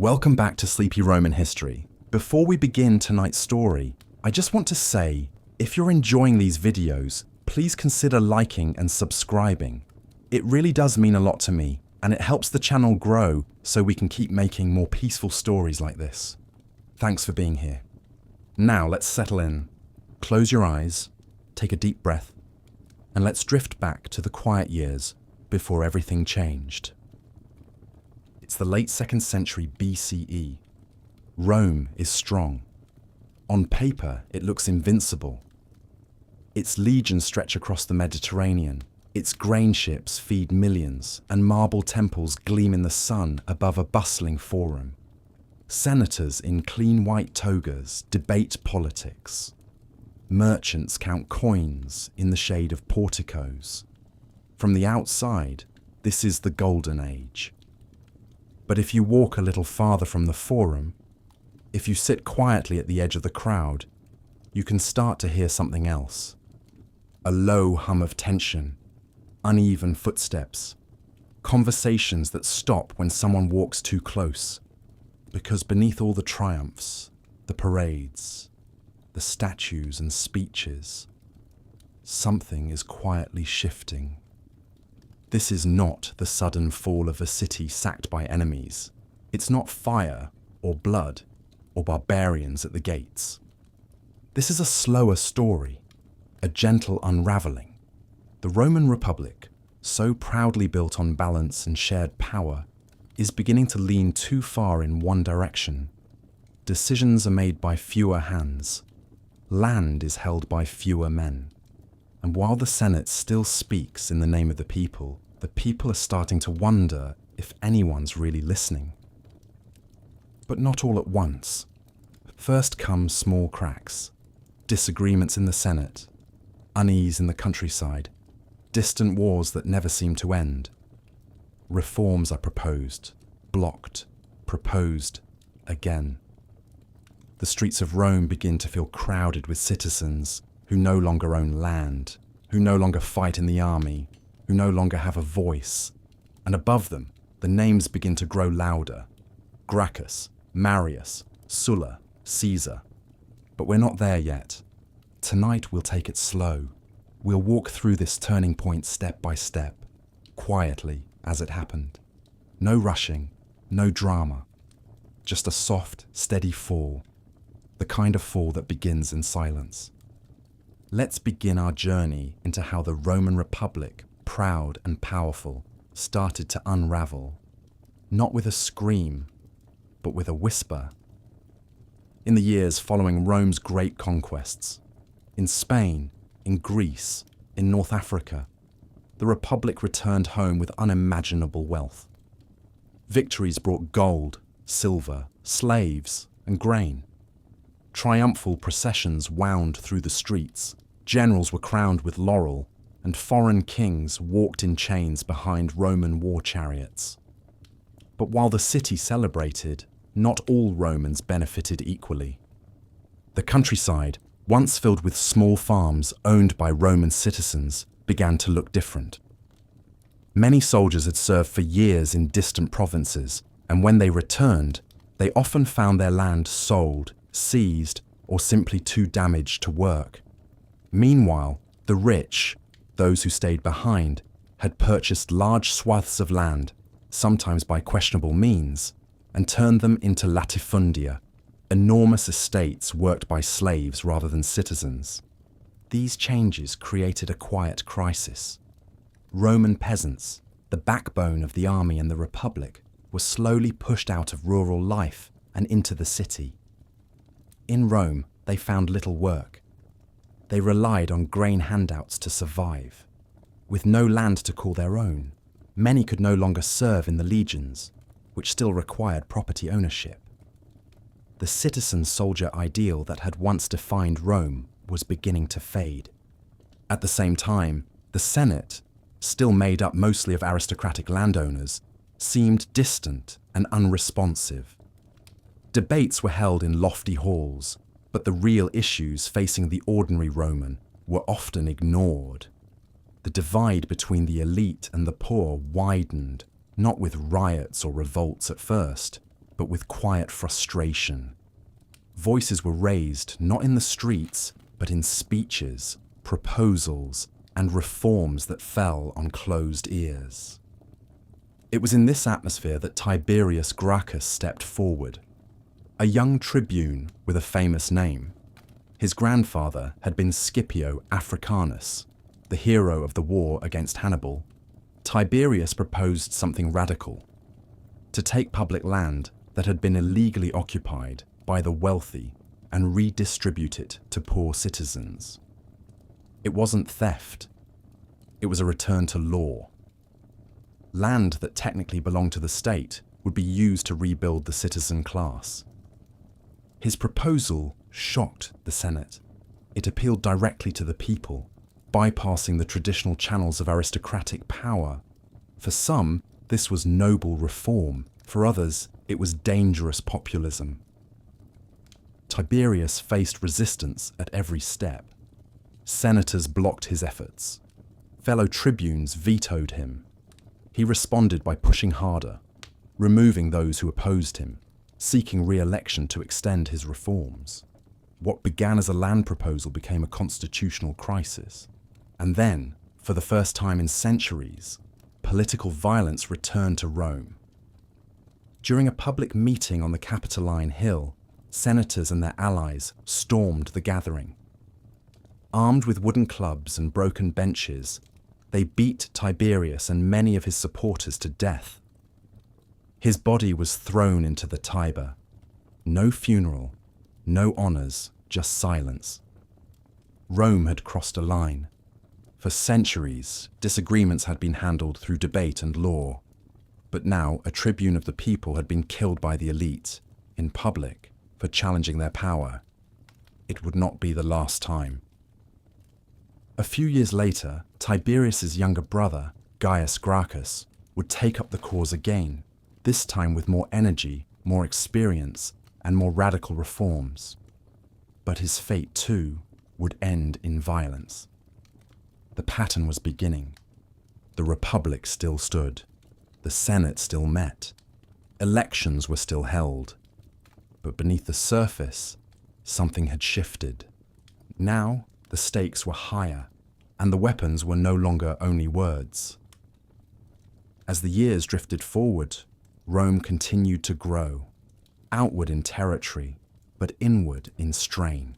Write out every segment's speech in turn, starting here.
Welcome back to Sleepy Roman History. Before we begin tonight's story, I just want to say, if you're enjoying these videos, please consider liking and subscribing. It really does mean a lot to me, and it helps the channel grow so we can keep making more peaceful stories like this. Thanks for being here. Now let's settle in. Close your eyes, take a deep breath, and let's drift back to the quiet years before everything changed. It's the late 2nd century BCE. Rome is strong. On paper, it looks invincible. Its legions stretch across the Mediterranean. Its grain ships feed millions, and marble temples gleam in the sun above a bustling forum. Senators in clean white togas debate politics. Merchants count coins in the shade of porticos. From the outside, this is the Golden Age. But if you walk a little farther from the forum, if you sit quietly at the edge of the crowd, you can start to hear something else. A low hum of tension, uneven footsteps, conversations that stop when someone walks too close. Because beneath all the triumphs, the parades, the statues and speeches, something is quietly shifting. This is not the sudden fall of a city sacked by enemies. It's not fire or blood or barbarians at the gates. This is a slower story, a gentle unraveling. The Roman Republic, so proudly built on balance and shared power, is beginning to lean too far in one direction. Decisions are made by fewer hands. Land is held by fewer men. And while the Senate still speaks in the name of the people are starting to wonder if anyone's really listening. But not all at once. First come small cracks, disagreements in the Senate, unease in the countryside, distant wars that never seem to end. Reforms are proposed, blocked, proposed, again. The streets of Rome begin to feel crowded with citizens who no longer own land, who no longer fight in the army, who no longer have a voice. And above them, the names begin to grow louder. Gracchus, Marius, Sulla, Caesar. But we're not there yet. Tonight we'll take it slow. We'll walk through this turning point step by step, quietly as it happened. No rushing, no drama. Just a soft, steady fall. The kind of fall that begins in silence. Let's begin our journey into how the Roman Republic, proud and powerful, started to unravel. Not with a scream, but with a whisper. In the years following Rome's great conquests, in Spain, in Greece, in North Africa, the Republic returned home with unimaginable wealth. Victories brought gold, silver, slaves, and grain. Triumphal processions wound through the streets. Generals were crowned with laurel, and foreign kings walked in chains behind Roman war chariots. But while the city celebrated, not all Romans benefited equally. The countryside, once filled with small farms owned by Roman citizens, began to look different. Many soldiers had served for years in distant provinces, and when they returned, they often found their land sold, seized, or simply too damaged to work. Meanwhile, the rich, those who stayed behind, had purchased large swaths of land, sometimes by questionable means, and turned them into latifundia, enormous estates worked by slaves rather than citizens. These changes created a quiet crisis. Roman peasants, the backbone of the army and the Republic, were slowly pushed out of rural life and into the city. In Rome, they found little work. They relied on grain handouts to survive. With no land to call their own, many could no longer serve in the legions, which still required property ownership. The citizen-soldier ideal that had once defined Rome was beginning to fade. At the same time, the Senate, still made up mostly of aristocratic landowners, seemed distant and unresponsive. Debates were held in lofty halls, but the real issues facing the ordinary Roman were often ignored. The divide between the elite and the poor widened, not with riots or revolts at first, but with quiet frustration. Voices were raised not in the streets, but in speeches, proposals, and reforms that fell on closed ears. It was in this atmosphere that Tiberius Gracchus stepped forward, a young tribune with a famous name. His grandfather had been Scipio Africanus, the hero of the war against Hannibal. Tiberius proposed something radical: to take public land that had been illegally occupied by the wealthy and redistribute it to poor citizens. It wasn't theft. It was a return to law. Land that technically belonged to the state would be used to rebuild the citizen class. His proposal shocked the Senate. It appealed directly to the people, bypassing the traditional channels of aristocratic power. For some, this was noble reform. For others, it was dangerous populism. Tiberius faced resistance at every step. Senators blocked his efforts. Fellow tribunes vetoed him. He responded by pushing harder, removing those who opposed him, seeking re-election to extend his reforms. What began as a land proposal became a constitutional crisis. And then, for the first time in centuries, political violence returned to Rome. During a public meeting on the Capitoline Hill, senators and their allies stormed the gathering. Armed with wooden clubs and broken benches, they beat Tiberius and many of his supporters to death. His body was thrown into the Tiber. No funeral, no honors, just silence. Rome had crossed a line. For centuries, disagreements had been handled through debate and law. But now, a tribune of the people had been killed by the elite, in public, for challenging their power. It would not be the last time. A few years later, Tiberius's younger brother, Gaius Gracchus, would take up the cause again, this time with more energy, more experience, and more radical reforms. But his fate, too, would end in violence. The pattern was beginning. The Republic still stood. The Senate still met. Elections were still held. But beneath the surface, something had shifted. Now, the stakes were higher, and the weapons were no longer only words. As the years drifted forward, Rome continued to grow, outward in territory, but inward in strain.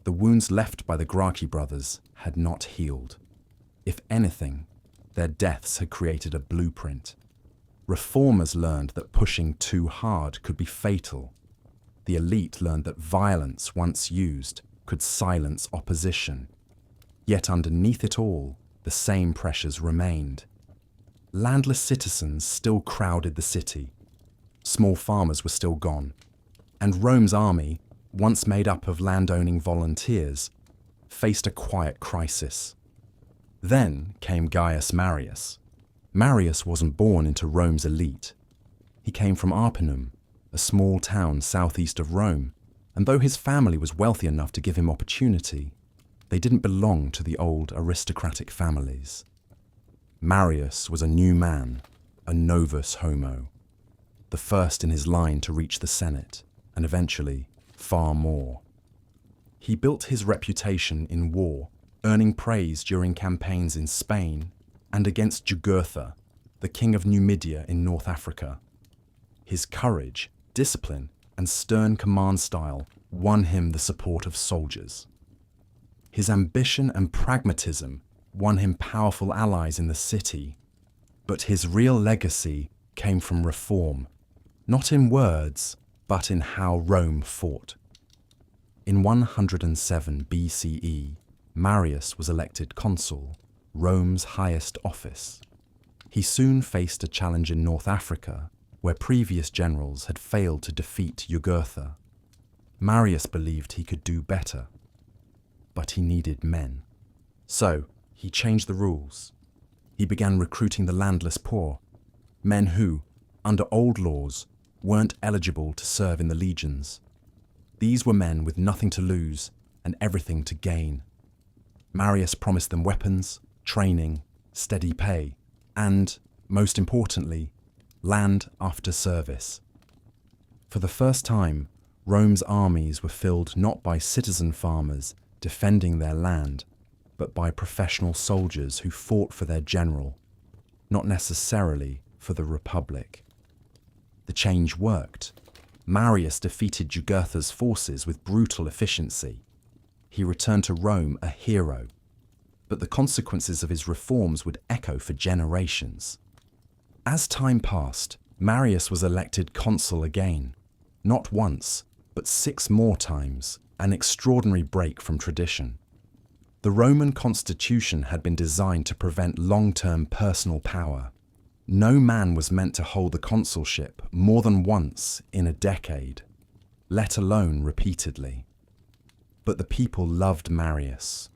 The wounds left by the Gracchi brothers had not healed. If anything, their deaths had created a blueprint. Reformers learned that pushing too hard could be fatal. The elite learned that violence, once used, could silence opposition. Yet underneath it all, the same pressures remained. Landless citizens still crowded the city. Small farmers were still gone. And Rome's army, once made up of land-owning volunteers, faced a quiet crisis. Then came Gaius Marius. Marius wasn't born into Rome's elite. He came from Arpinum, a small town southeast of Rome, and though his family was wealthy enough to give him opportunity, they didn't belong to the old aristocratic families. Marius was a new man, a novus homo, the first in his line to reach the Senate, and eventually far more. He built his reputation in war, earning praise during campaigns in Spain and against Jugurtha, the king of Numidia in North Africa. His courage, discipline, and stern command style won him the support of soldiers. His ambition and pragmatism won him powerful allies in the city, but his real legacy came from reform, not in words, but in how Rome fought. In 107 BCE, Marius was elected consul, Rome's highest office. He soon faced a challenge in North Africa, where previous generals had failed to defeat Jugurtha. Marius believed he could do better, but he needed men. So, he changed the rules. He began recruiting the landless poor, men who, under old laws, weren't eligible to serve in the legions. These were men with nothing to lose and everything to gain. Marius promised them weapons, training, steady pay, and, most importantly, land after service. For the first time, Rome's armies were filled not by citizen farmers defending their land, but by professional soldiers who fought for their general, not necessarily for the Republic. The change worked. Marius defeated Jugurtha's forces with brutal efficiency. He returned to Rome a hero, but the consequences of his reforms would echo for generations. As time passed, Marius was elected consul again, not once, but 6 more times, an extraordinary break from tradition. The Roman constitution had been designed to prevent long-term personal power. No man was meant to hold the consulship more than once in a decade, let alone repeatedly. But the people loved Marius,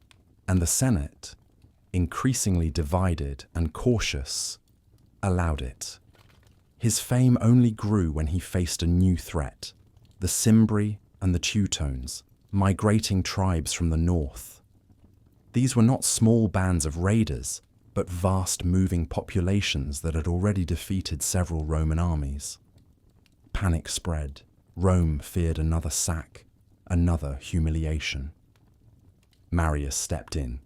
and the Senate, increasingly divided and cautious, allowed it. His fame only grew when he faced a new threat, the Cimbri and the Teutones, migrating tribes from the north. These were not small bands of raiders, but vast moving populations that had already defeated several Roman armies. Panic spread. Rome feared another sack, another humiliation. Marius stepped in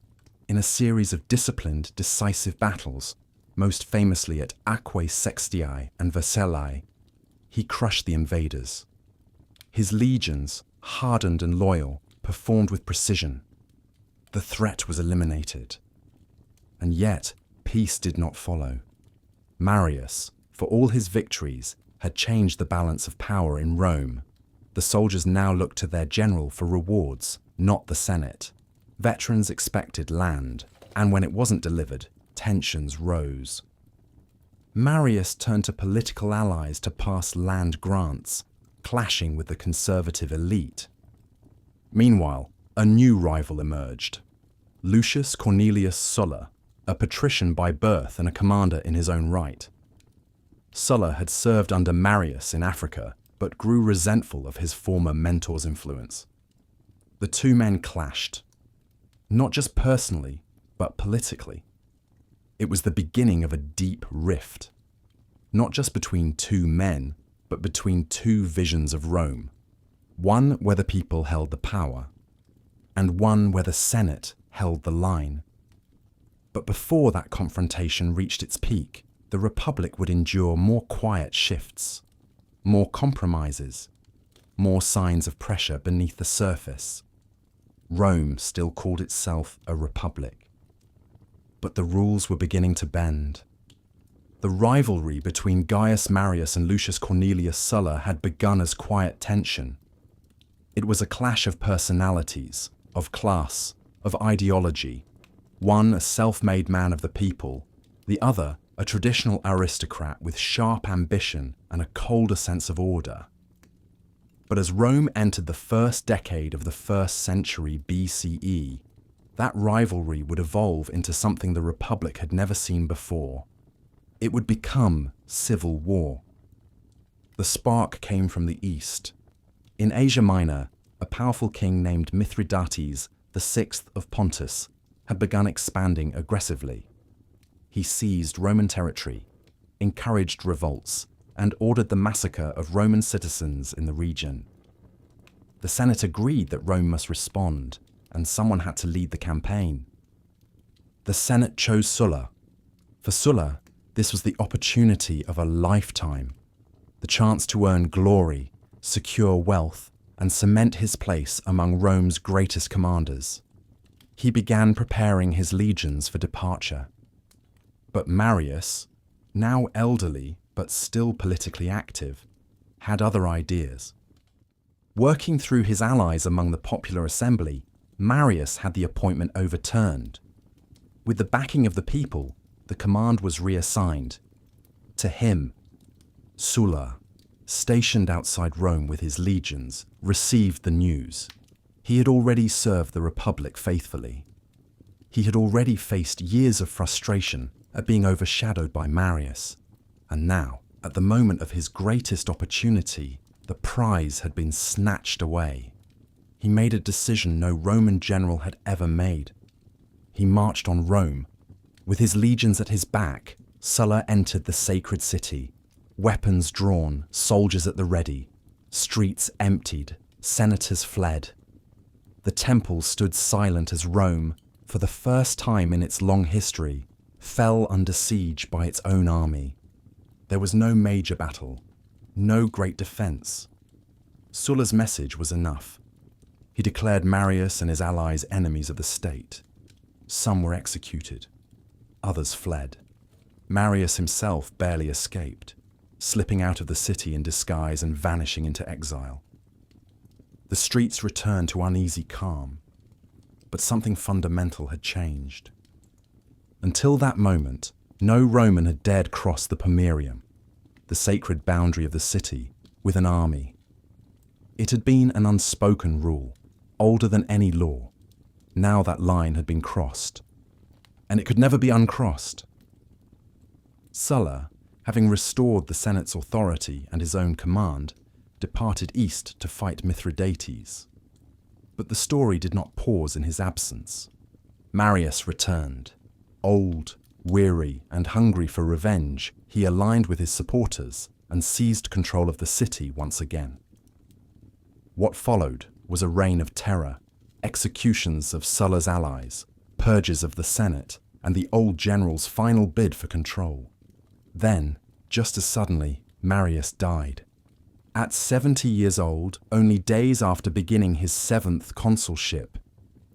a series of disciplined, decisive battles, most famously at Aquae Sextiae and Vercellae. He crushed the invaders. His legions, hardened and loyal, performed with precision. The threat was eliminated. And yet, peace did not follow. Marius, for all his victories, had changed the balance of power in Rome. The soldiers now looked to their general for rewards, not the Senate. Veterans expected land, and when it wasn't delivered, tensions rose. Marius turned to political allies to pass land grants, clashing with the conservative elite. Meanwhile, a new rival emerged. Lucius Cornelius Sulla, a patrician by birth and a commander in his own right. Sulla had served under Marius in Africa, but grew resentful of his former mentor's influence. The two men clashed, not just personally, but politically. It was the beginning of a deep rift, not just between two men, but between two visions of Rome, one where the people held the power, and one where the Senate held the line. But before that confrontation reached its peak, the Republic would endure more quiet shifts, more compromises, more signs of pressure beneath the surface. Rome still called itself a republic. But the rules were beginning to bend. The rivalry between Gaius Marius and Lucius Cornelius Sulla had begun as quiet tension. It was a clash of personalities, of class, of ideology. One a self-made man of the people, the other a traditional aristocrat with sharp ambition and a colder sense of order. But as Rome entered the first decade of the 1st century BCE, that rivalry would evolve into something the Republic had never seen before. It would become civil war. The spark came from the east. In Asia Minor, a powerful king named Mithridates, the 6th of Pontus, had begun expanding aggressively. He seized Roman territory, encouraged revolts, and ordered the massacre of Roman citizens in the region. The Senate agreed that Rome must respond, and someone had to lead the campaign. The Senate chose Sulla. For Sulla, this was the opportunity of a lifetime, the chance to earn glory, secure wealth, and cement his place among Rome's greatest commanders. He began preparing his legions for departure. But Marius, now elderly but still politically active, had other ideas. Working through his allies among the popular assembly, Marius had the appointment overturned. With the backing of the people, the command was reassigned. To him, Sulla, stationed outside Rome with his legions, received the news. He had already served the Republic faithfully. He had already faced years of frustration at being overshadowed by Marius, and now, at the moment of his greatest opportunity, the prize had been snatched away. He made a decision no Roman general had ever made. He marched on Rome. With his legions at his back, Sulla entered the sacred city, weapons drawn, soldiers at the ready. Streets emptied, senators fled. The temple stood silent as Rome, for the first time in its long history, fell under siege by its own army. There was no major battle, no great defense. Sulla's message was enough. He declared Marius and his allies enemies of the state. Some were executed, others fled. Marius himself barely escaped, slipping out of the city in disguise and vanishing into exile. The streets returned to uneasy calm, but something fundamental had changed. Until that moment, no Roman had dared cross the Pomerium, the sacred boundary of the city, with an army. It had been an unspoken rule, older than any law. Now that line had been crossed, and it could never be uncrossed. Sulla, having restored the Senate's authority and his own command, departed east to fight Mithridates. But the story did not pause in his absence. Marius returned. Old, weary, and hungry for revenge, he aligned with his supporters and seized control of the city once again. What followed was a reign of terror, executions of Sulla's allies, purges of the Senate, and the old general's final bid for control. Then, just as suddenly, Marius died. At 70 years old, only days after beginning his 7th consulship,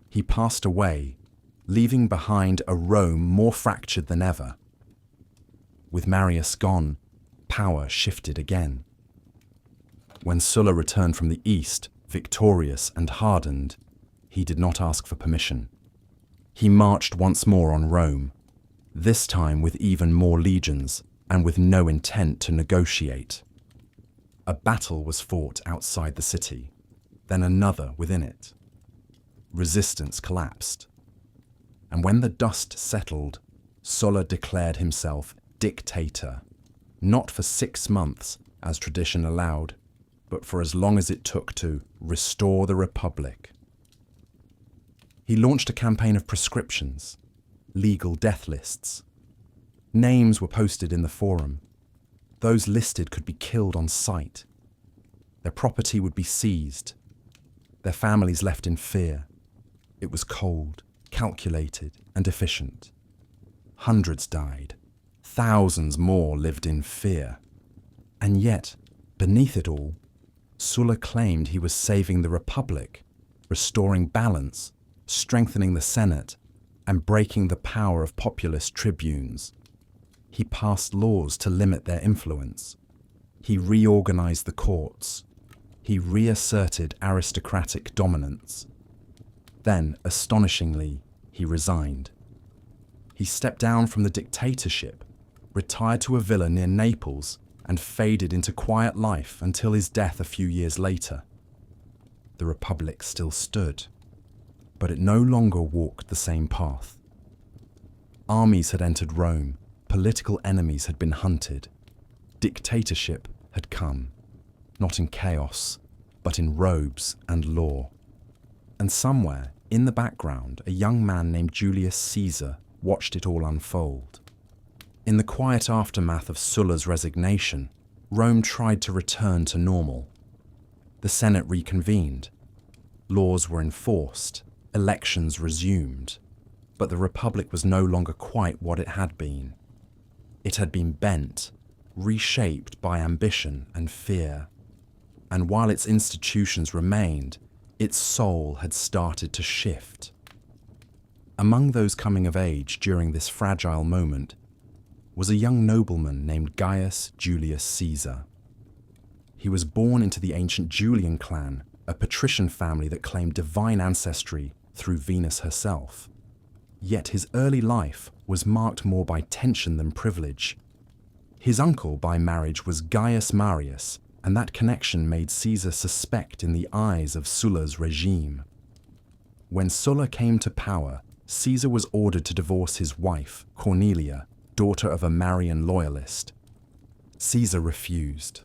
he passed away, leaving behind a Rome more fractured than ever. With Marius gone, power shifted again. When Sulla returned from the east, victorious and hardened, he did not ask for permission. He marched once more on Rome, this time with even more legions and with no intent to negotiate. A battle was fought outside the city, then another within it. Resistance collapsed. And when the dust settled, Sulla declared himself dictator, not for 6 months, as tradition allowed, but for as long as it took to restore the Republic. He launched a campaign of proscriptions, legal death lists. Names were posted in the forum. Those listed could be killed on sight. Their property would be seized. Their families left in fear. It was cold, calculated, and efficient. Hundreds died. Thousands more lived in fear. And yet, beneath it all, Sulla claimed he was saving the Republic, restoring balance, strengthening the Senate, and breaking the power of populist tribunes. He passed laws to limit their influence. He reorganized the courts. He reasserted aristocratic dominance. Then, astonishingly, he resigned. He stepped down from the dictatorship, retired to a villa near Naples, and faded into quiet life until his death a few years later. The Republic still stood, but it no longer walked the same path. Armies had entered Rome. Political enemies had been hunted. Dictatorship had come, not in chaos, but in robes and law. And somewhere, in the background, a young man named Julius Caesar watched it all unfold. In the quiet aftermath of Sulla's resignation, Rome tried to return to normal. The Senate reconvened. Laws were enforced. Elections resumed. But the Republic was no longer quite what it had been. It had been bent, reshaped by ambition and fear. And while its institutions remained, its soul had started to shift. Among those coming of age during this fragile moment was a young nobleman named Gaius Julius Caesar. He was born into the ancient Julian clan, a patrician family that claimed divine ancestry through Venus herself. Yet his early life was marked more by tension than privilege. His uncle by marriage was Gaius Marius, and that connection made Caesar suspect in the eyes of Sulla's regime. When Sulla came to power, Caesar was ordered to divorce his wife, Cornelia, daughter of a Marian loyalist. Caesar refused.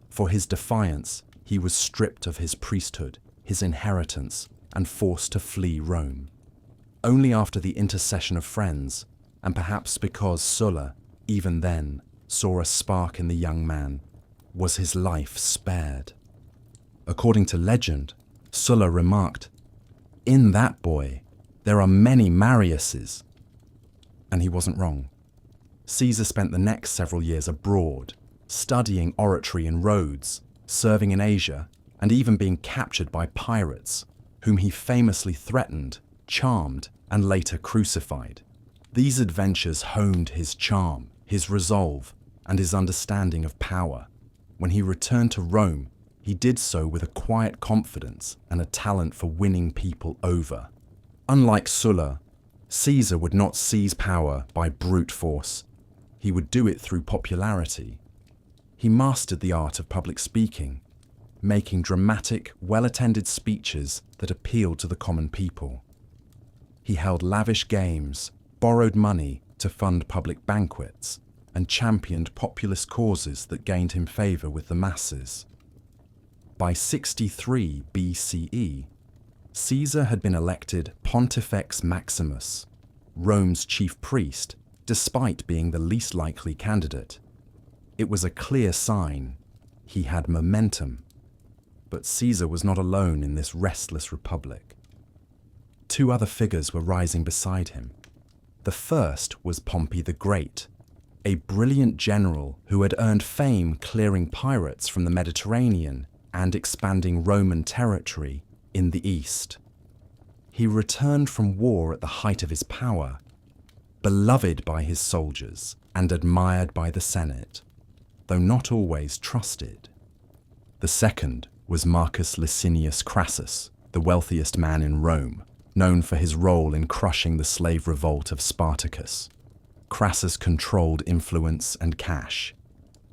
For his defiance, he was stripped of his priesthood, his inheritance, and forced to flee Rome. Only after the intercession of friends, and perhaps because Sulla, even then, saw a spark in the young man, was his life spared. According to legend, Sulla remarked, "In that boy, there are many Mariuses." And he wasn't wrong. Caesar spent the next several years abroad, studying oratory in Rhodes, serving in Asia, and even being captured by pirates, whom he famously threatened, charmed, and later crucified. These adventures honed his charm, his resolve, and his understanding of power. When he returned to Rome, he did so with a quiet confidence and a talent for winning people over. Unlike Sulla, Caesar would not seize power by brute force. He would do it through popularity. He mastered the art of public speaking, making dramatic, well-attended speeches that appealed to the common people. He held lavish games, borrowed money to fund public banquets, and championed populist causes that gained him favor with the masses. By 63 BCE, Caesar had been elected Pontifex Maximus, Rome's chief priest, despite being the least likely candidate. It was a clear sign he had momentum. But Caesar was not alone in this restless republic. Two other figures were rising beside him. The first was Pompey the Great, a brilliant general who had earned fame clearing pirates from the Mediterranean and expanding Roman territory in the east. He returned from war at the height of his power, beloved by his soldiers and admired by the Senate, though not always trusted. The second was Marcus Licinius Crassus, the wealthiest man in Rome, known for his role in crushing the slave revolt of Spartacus. Crassus controlled influence and cash.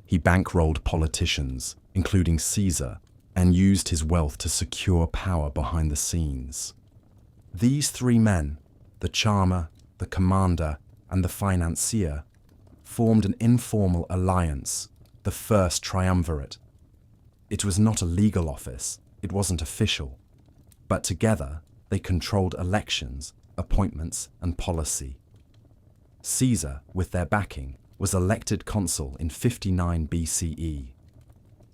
He bankrolled politicians, including Caesar, and used his wealth to secure power behind the scenes. These three men, the charmer, the commander, and the financier, formed an informal alliance, the first triumvirate. It was not a legal office, it wasn't official, but together they controlled elections, appointments, and policy. Caesar, with their backing, was elected consul in 59 BCE.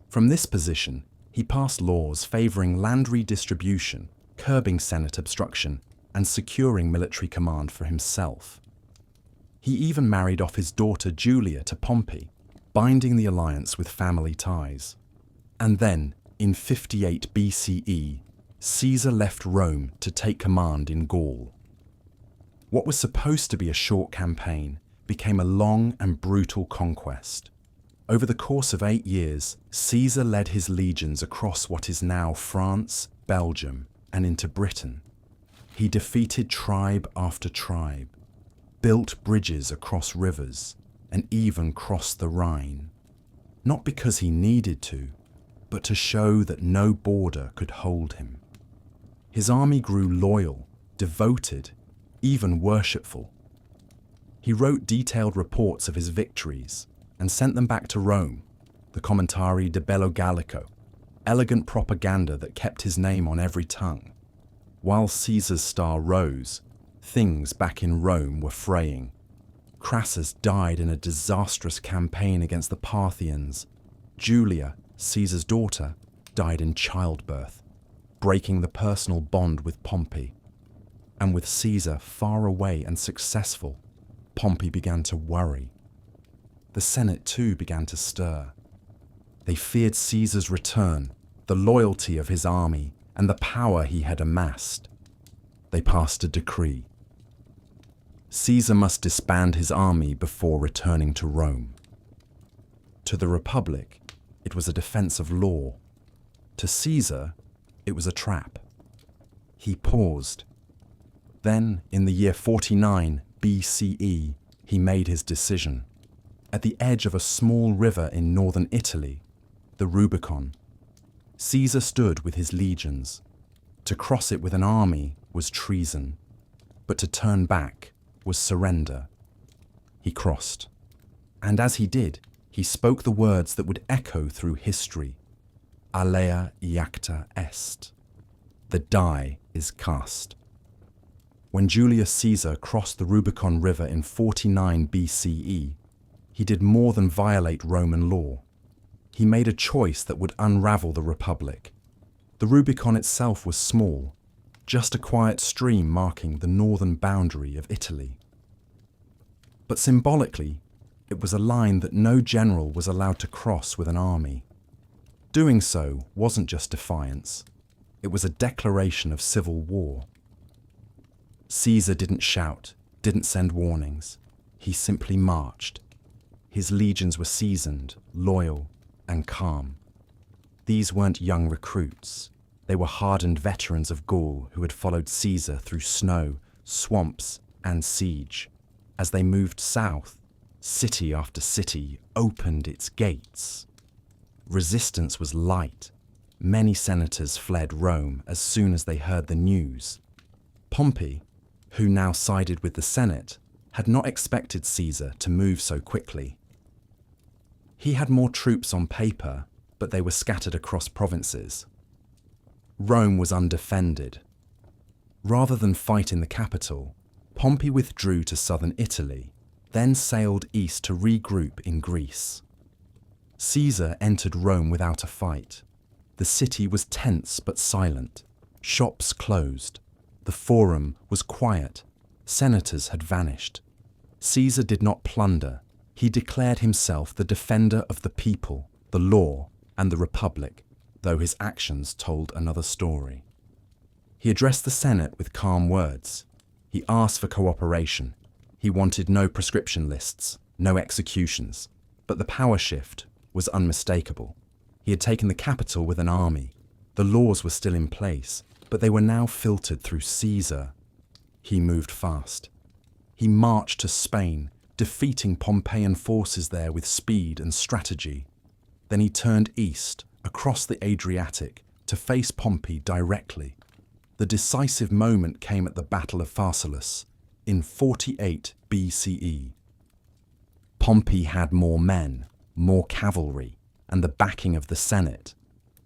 From this position, he passed laws favoring land redistribution, curbing Senate obstruction, and securing military command for himself. He even married off his daughter Julia to Pompey, binding the alliance with family ties. And then, in 58 BCE, Caesar left Rome to take command in Gaul. What was supposed to be a short campaign became a long and brutal conquest. Over the course of 8 years, Caesar led his legions across what is now France, Belgium, and into Britain. He defeated tribe after tribe, built bridges across rivers, and even crossed the Rhine. Not because he needed to, but to show that no border could hold him. His army grew loyal, devoted, even worshipful. He wrote detailed reports of his victories and sent them back to Rome, the Commentari de Bello Gallico, elegant propaganda that kept his name on every tongue. While Caesar's star rose, things back in Rome were fraying. Crassus died in a disastrous campaign against the Parthians. Julia, Caesar's daughter, died in childbirth, breaking the personal bond with Pompey. And with Caesar far away and successful, Pompey began to worry. The Senate too began to stir. They feared Caesar's return, the loyalty of his army, and the power he had amassed. They passed a decree. Caesar must disband his army before returning to Rome. To the Republic, it was a defense of law. To Caesar, it was a trap. He paused. Then, in the year 49 BCE, he made his decision. At the edge of a small river in northern Italy, the Rubicon, Caesar stood with his legions. To cross it with an army was treason, but to turn back was surrender. He crossed. And as he did, he spoke the words that would echo through history. Alea iacta est. The die is cast. When Julius Caesar crossed the Rubicon River in 49 BCE, he did more than violate Roman law. He made a choice that would unravel the Republic. The Rubicon itself was small, just a quiet stream marking the northern boundary of Italy. But symbolically, it was a line that no general was allowed to cross with an army. Doing so wasn't just defiance, it was a declaration of civil war. Caesar didn't shout, didn't send warnings. He simply marched. His legions were seasoned, loyal, and calm. These weren't young recruits. They were hardened veterans of Gaul who had followed Caesar through snow, swamps, and siege. As they moved south, city after city opened its gates. Resistance was light. Many senators fled Rome as soon as they heard the news. Pompey, who now sided with the Senate, had not expected Caesar to move so quickly. He had more troops on paper, but they were scattered across provinces. Rome was undefended. Rather than fight in the capital, Pompey withdrew to southern Italy, then sailed east to regroup in Greece. Caesar entered Rome without a fight. The city was tense but silent. Shops closed. The forum was quiet. Senators had vanished. Caesar did not plunder. He declared himself the defender of the people, the law, and the republic, though his actions told another story. He addressed the Senate with calm words. He asked for cooperation. He wanted no prescription lists, no executions. But the power shift was unmistakable. He had taken the capital with an army. The laws were still in place, but they were now filtered through Caesar. He moved fast. He marched to Spain, defeating Pompeian forces there with speed and strategy. Then he turned east, across the Adriatic, to face Pompey directly. The decisive moment came at the Battle of Pharsalus in 48 BCE. Pompey had more men, more cavalry, and the backing of the Senate.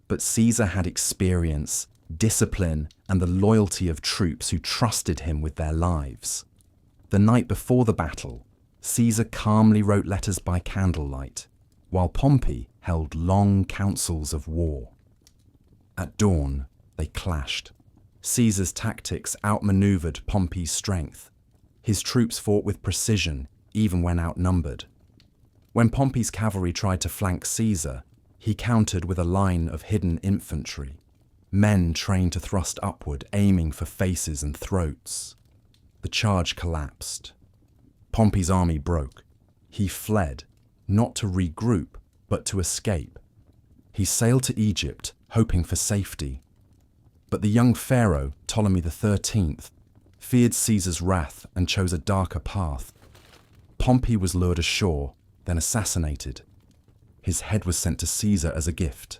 But Caesar had experience, discipline, and the loyalty of troops who trusted him with their lives. The night before the battle, Caesar calmly wrote letters by candlelight, while Pompey held long councils of war. At dawn, they clashed. Caesar's tactics outmaneuvered Pompey's strength. His troops fought with precision, even when outnumbered. When Pompey's cavalry tried to flank Caesar, he countered with a line of hidden infantry, men trained to thrust upward, aiming for faces and throats. The charge collapsed. Pompey's army broke. He fled, not to regroup, but to escape. He sailed to Egypt, hoping for safety. But the young pharaoh, Ptolemy XIII, feared Caesar's wrath and chose a darker path. Pompey was lured ashore, then assassinated. His head was sent to Caesar as a gift.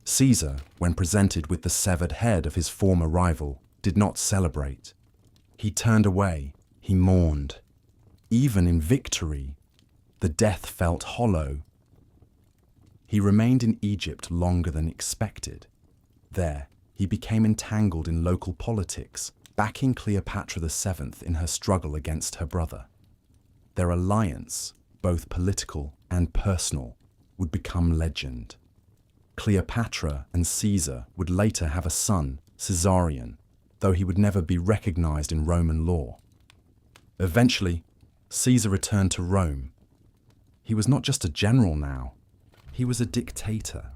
Caesar, when presented with the severed head of his former rival, did not celebrate. He turned away, he mourned. Even in victory, the death felt hollow. He remained in Egypt longer than expected. There, he became entangled in local politics, backing Cleopatra VII in her struggle against her brother. Their alliance, both political and personal, would become legend. Cleopatra and Caesar would later have a son, Caesarion, though he would never be recognized in Roman law. Eventually, Caesar returned to Rome. He was not just a general now, he was a dictator.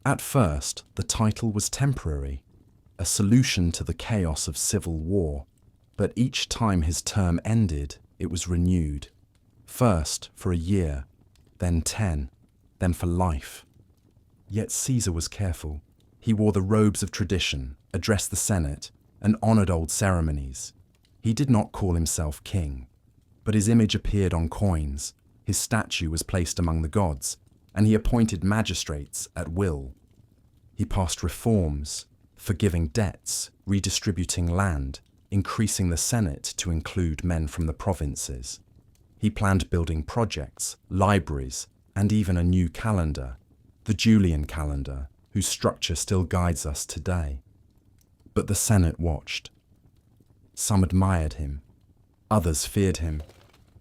At first, the title was temporary, a solution to the chaos of civil war, but each time his term ended, it was renewed. First for a year, then 10, then for life. Yet Caesar was careful. He wore the robes of tradition, addressed the Senate, and honored old ceremonies. He did not call himself king, but his image appeared on coins, his statue was placed among the gods, and he appointed magistrates at will. He passed reforms, forgiving debts, redistributing land, increasing the Senate to include men from the provinces. He planned building projects, libraries, and even a new calendar, the Julian calendar, whose structure still guides us today. But the Senate watched. Some admired him, others feared him,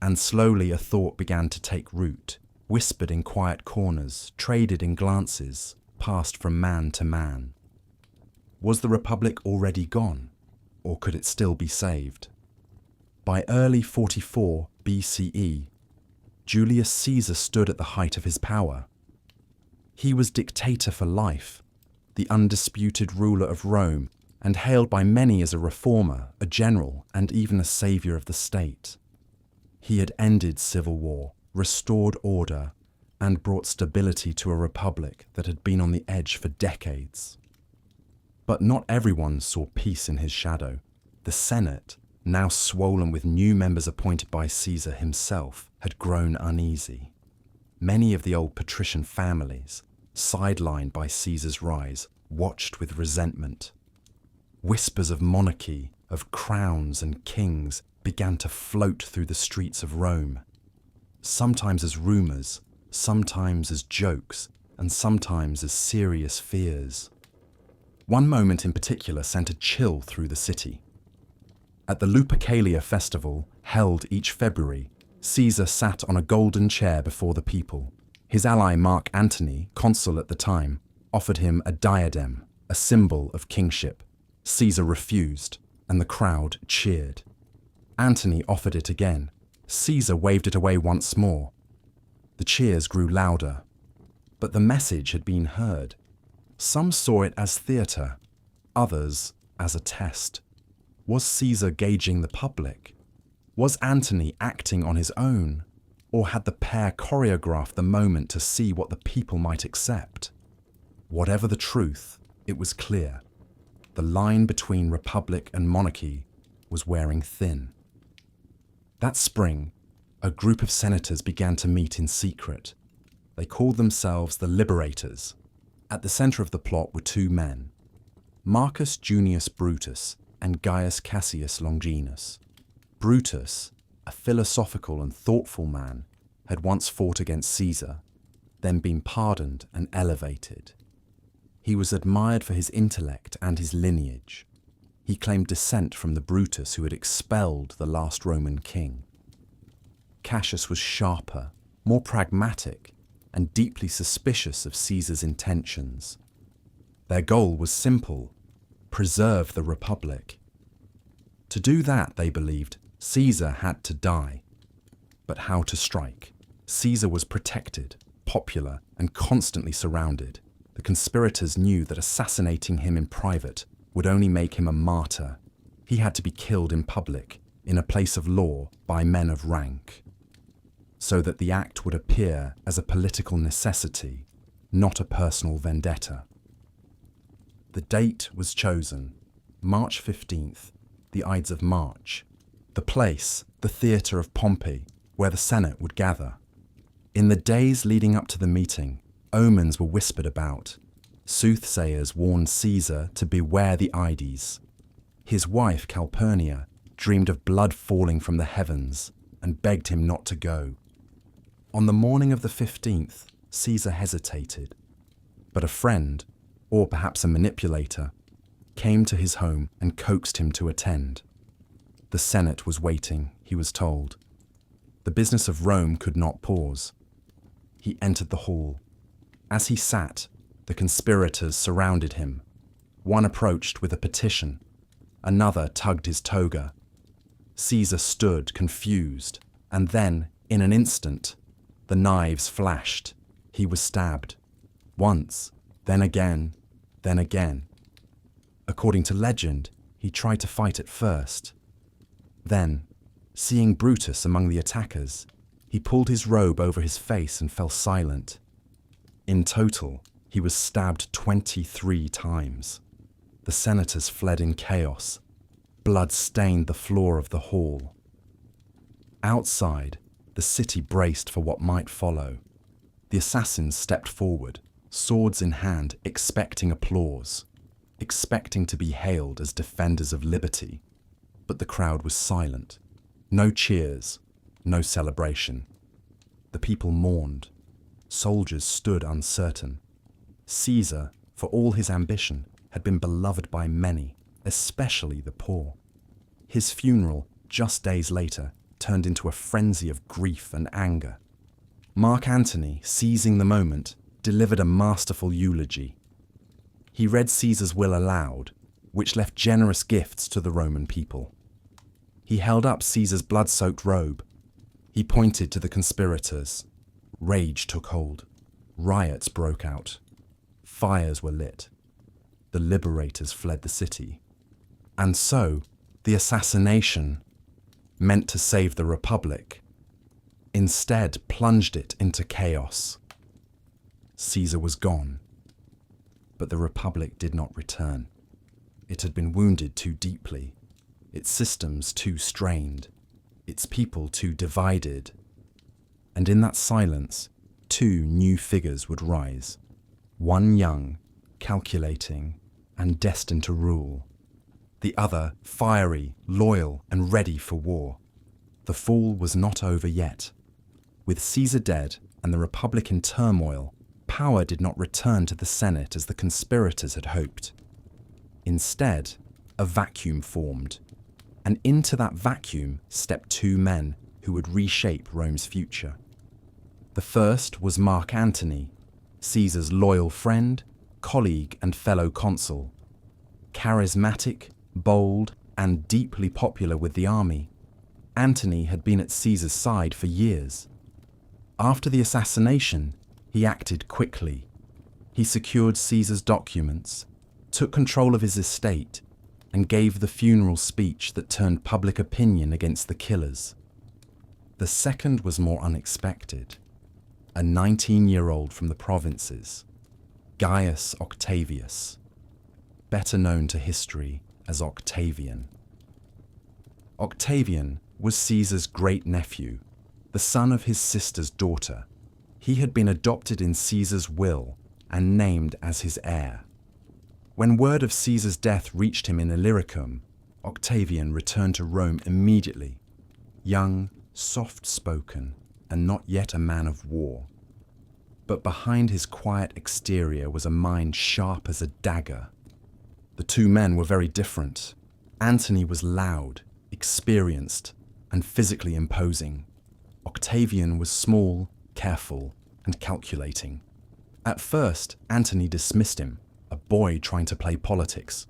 and slowly a thought began to take root, whispered in quiet corners, traded in glances, passed from man to man. Was the Republic already gone, or could it still be saved? By early 44 BCE, Julius Caesar stood at the height of his power. He was dictator for life, the undisputed ruler of Rome, and hailed by many as a reformer, a general, and even a savior of the state. He had ended civil war, restored order, and brought stability to a republic that had been on the edge for decades. But not everyone saw peace in his shadow. The Senate, now swollen with new members appointed by Caesar himself, had grown uneasy. Many of the old patrician families, sidelined by Caesar's rise, watched with resentment. Whispers of monarchy, of crowns and kings began to float through the streets of Rome, sometimes as rumors, sometimes as jokes, and sometimes as serious fears. One moment in particular sent a chill through the city. At the Lupercalia festival, held each February, Caesar sat on a golden chair before the people. His ally Mark Antony, consul at the time, offered him a diadem, a symbol of kingship. Caesar refused, and the crowd cheered. Antony offered it again. Caesar waved it away once more. The cheers grew louder, but the message had been heard. Some saw it as theatre, others as a test. Was Caesar gauging the public? Was Antony acting on his own? Or had the pair choreographed the moment to see what the people might accept? Whatever the truth, it was clear. The line between republic and monarchy was wearing thin. That spring, a group of senators began to meet in secret. They called themselves the Liberators. At the center of the plot were two men, Marcus Junius Brutus and Gaius Cassius Longinus. Brutus, a philosophical and thoughtful man, had once fought against Caesar, then been pardoned and elevated. He was admired for his intellect and his lineage. He claimed descent from the Brutus who had expelled the last Roman king. Cassius was sharper, more pragmatic, and deeply suspicious of Caesar's intentions. Their goal was simple: preserve the Republic. To do that, they believed, Caesar had to die. But how to strike? Caesar was protected, popular, and constantly surrounded. The conspirators knew that assassinating him in private would only make him a martyr. He had to be killed in public, in a place of law, by men of rank, so that the act would appear as a political necessity, not a personal vendetta. The date was chosen, March 15th, the Ides of March. The place, the theatre of Pompey, where the Senate would gather. In the days leading up to the meeting, omens were whispered about. Soothsayers warned Caesar to beware the Ides. His wife, Calpurnia, dreamed of blood falling from the heavens and begged him not to go. On the morning of the 15th, Caesar hesitated, but a friend, or perhaps a manipulator, came to his home and coaxed him to attend. The Senate was waiting, he was told. The business of Rome could not pause. He entered the hall. As he sat, the conspirators surrounded him. One approached with a petition. Another tugged his toga. Caesar stood confused, and then, in an instant, the knives flashed. He was stabbed. Once, then again, then again. According to legend, he tried to fight at first. Then, seeing Brutus among the attackers, he pulled his robe over his face and fell silent. In total, he was stabbed 23 times. The senators fled in chaos. Blood stained the floor of the hall. Outside, the city braced for what might follow. The assassins stepped forward, swords in hand, expecting applause, expecting to be hailed as defenders of liberty. But the crowd was silent. No cheers, no celebration. The people mourned. Soldiers stood uncertain. Caesar, for all his ambition, had been beloved by many, especially the poor. His funeral, just days later, turned into a frenzy of grief and anger. Mark Antony, seizing the moment, delivered a masterful eulogy. He read Caesar's will aloud, which left generous gifts to the Roman people. He held up Caesar's blood-soaked robe. He pointed to the conspirators. Rage took hold. Riots broke out. Fires were lit. The liberators fled the city. And so, the assassination, meant to save the Republic, instead plunged it into chaos. Caesar was gone, but the Republic did not return. It had been wounded too deeply, its systems too strained, its people too divided. And in that silence, two new figures would rise, one young, calculating, and destined to rule, the other fiery, loyal, and ready for war. The fall was not over yet. With Caesar dead and the Republic in turmoil, power did not return to the Senate as the conspirators had hoped. Instead, a vacuum formed, and into that vacuum stepped two men who would reshape Rome's future. The first was Mark Antony, Caesar's loyal friend, colleague, and fellow consul. Charismatic, bold, and deeply popular with the army, Antony had been at Caesar's side for years. After the assassination, he acted quickly. He secured Caesar's documents, took control of his estate, and gave the funeral speech that turned public opinion against the killers. The second was more unexpected. A 19-year-old from the provinces, Gaius Octavius, better known to history as Octavian. Octavian was Caesar's great-nephew, the son of his sister's daughter. He had been adopted in Caesar's will and named as his heir. When word of Caesar's death reached him in Illyricum, Octavian returned to Rome immediately, young, soft-spoken, and not yet a man of war. But behind his quiet exterior was a mind sharp as a dagger. The two men were very different. Antony was loud, experienced, and physically imposing. Octavian was small, careful, and calculating. At first, Antony dismissed him, a boy trying to play politics.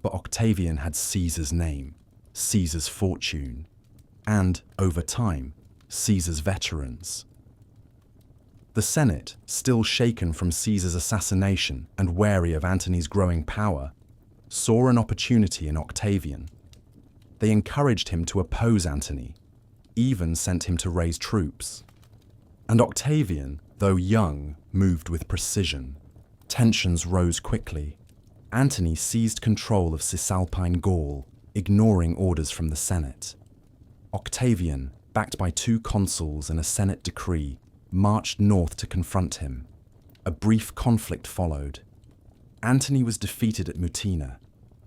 But Octavian had Caesar's name, Caesar's fortune, and, over time, Caesar's veterans. The Senate, still shaken from Caesar's assassination and wary of Antony's growing power, saw an opportunity in Octavian. They encouraged him to oppose Antony, even sent him to raise troops. And Octavian, though young, moved with precision. Tensions rose quickly. Antony seized control of Cisalpine Gaul, ignoring orders from the Senate. Octavian, backed by two consuls and a Senate decree, marched north to confront him. A brief conflict followed. Antony was defeated at Mutina,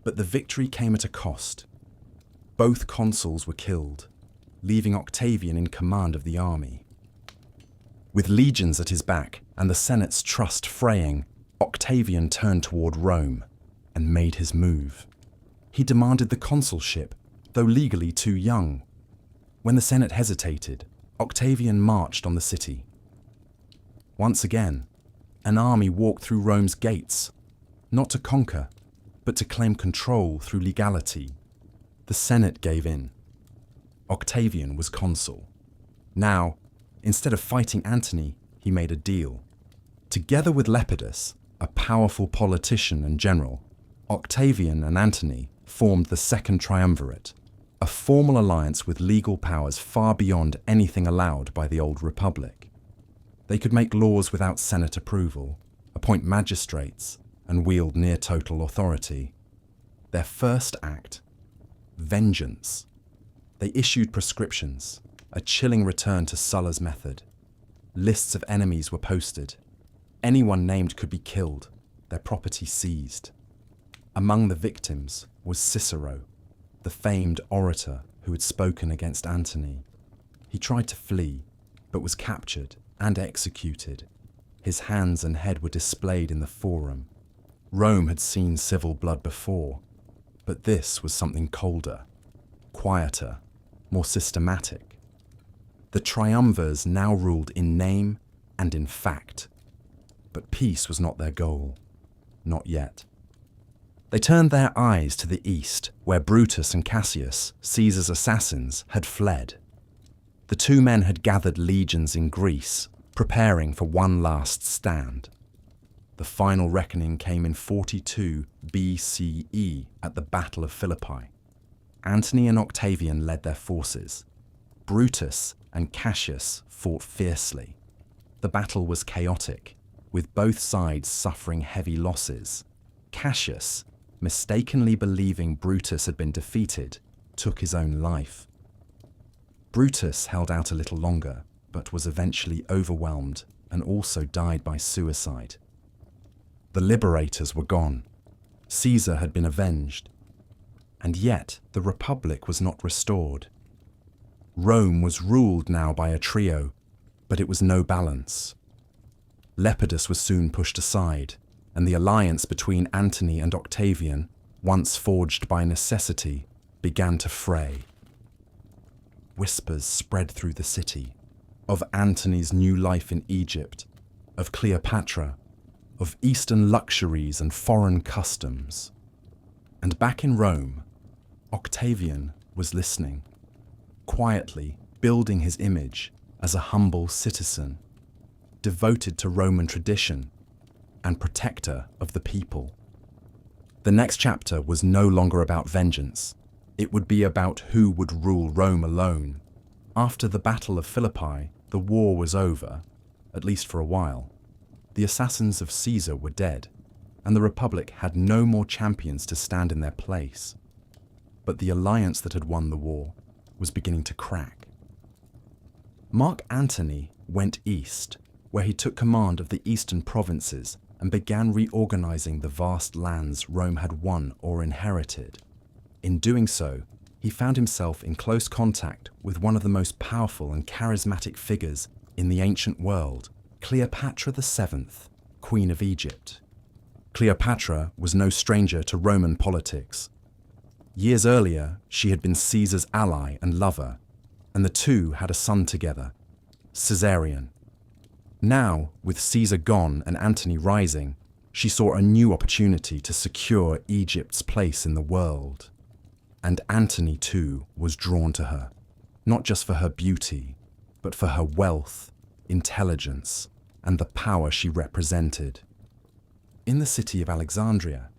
but the victory came at a cost. Both consuls were killed, leaving Octavian in command of the army. With legions at his back and the Senate's trust fraying, Octavian turned toward Rome and made his move. He demanded the consulship, though legally too young. When the Senate hesitated, Octavian marched on the city. Once again, an army walked through Rome's gates, not to conquer, but to claim control through legality. The Senate gave in. Octavian was consul. Now, instead of fighting Antony, he made a deal. Together with Lepidus, a powerful politician and general, Octavian and Antony formed the Second Triumvirate, a formal alliance with legal powers far beyond anything allowed by the old Republic. They could make laws without Senate approval, appoint magistrates, and wield near-total authority. Their first act, vengeance. They issued prescriptions, a chilling return to Sulla's method. Lists of enemies were posted. Anyone named could be killed, their property seized. Among the victims was Cicero, the famed orator who had spoken against Antony. He tried to flee, but was captured and executed. His hands and head were displayed in the Forum. Rome had seen civil blood before, but this was something colder, quieter, more systematic. The triumvirs now ruled in name and in fact, but peace was not their goal, not yet. They turned their eyes to the east, where Brutus and Cassius, Caesar's assassins, had fled. The two men had gathered legions in Greece, preparing for one last stand. The final reckoning came in 42 BCE at the Battle of Philippi. Antony and Octavian led their forces. Brutus and Cassius fought fiercely. The battle was chaotic, with both sides suffering heavy losses. Cassius, mistakenly believing Brutus had been defeated, took his own life. Brutus held out a little longer, but was eventually overwhelmed and also died by suicide. The liberators were gone. Caesar had been avenged. And yet the Republic was not restored. Rome was ruled now by a trio, but it was no balance. Lepidus was soon pushed aside, and the alliance between Antony and Octavian, once forged by necessity, began to fray. Whispers spread through the city of Antony's new life in Egypt, of Cleopatra, of Eastern luxuries and foreign customs. And back in Rome, Octavian was listening, quietly building his image as a humble citizen, devoted to Roman tradition and protector of the people. The next chapter was no longer about vengeance. It would be about who would rule Rome alone. After the Battle of Philippi, the war was over, at least for a while. The assassins of Caesar were dead, and the Republic had no more champions to stand in their place. But the alliance that had won the war was beginning to crack. Mark Antony went east, where he took command of the eastern provinces and began reorganizing the vast lands Rome had won or inherited. In doing so, he found himself in close contact with one of the most powerful and charismatic figures in the ancient world, Cleopatra VII, Queen of Egypt. Cleopatra was no stranger to Roman politics. Years earlier, she had been Caesar's ally and lover, and the two had a son together, Caesarion. Now, with Caesar gone and Antony rising, she saw a new opportunity to secure Egypt's place in the world. And Antony, too, was drawn to her, not just for her beauty, but for her wealth, intelligence, and the power she represented. In the city of Alexandria,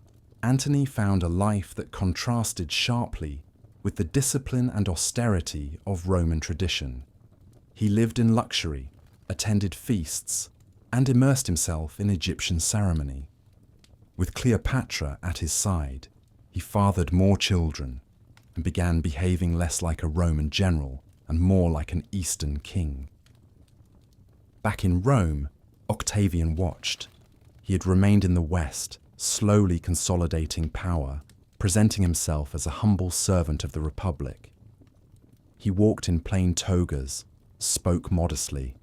Antony found a life that contrasted sharply with the discipline and austerity of Roman tradition. He lived in luxury, attended feasts, and immersed himself in Egyptian ceremony. With Cleopatra at his side, he fathered more children and began behaving less like a Roman general and more like an Eastern king. Back in Rome, Octavian watched. He had remained in the West, slowly consolidating power, presenting himself as a humble servant of the Republic. He walked in plain togas, spoke modestly,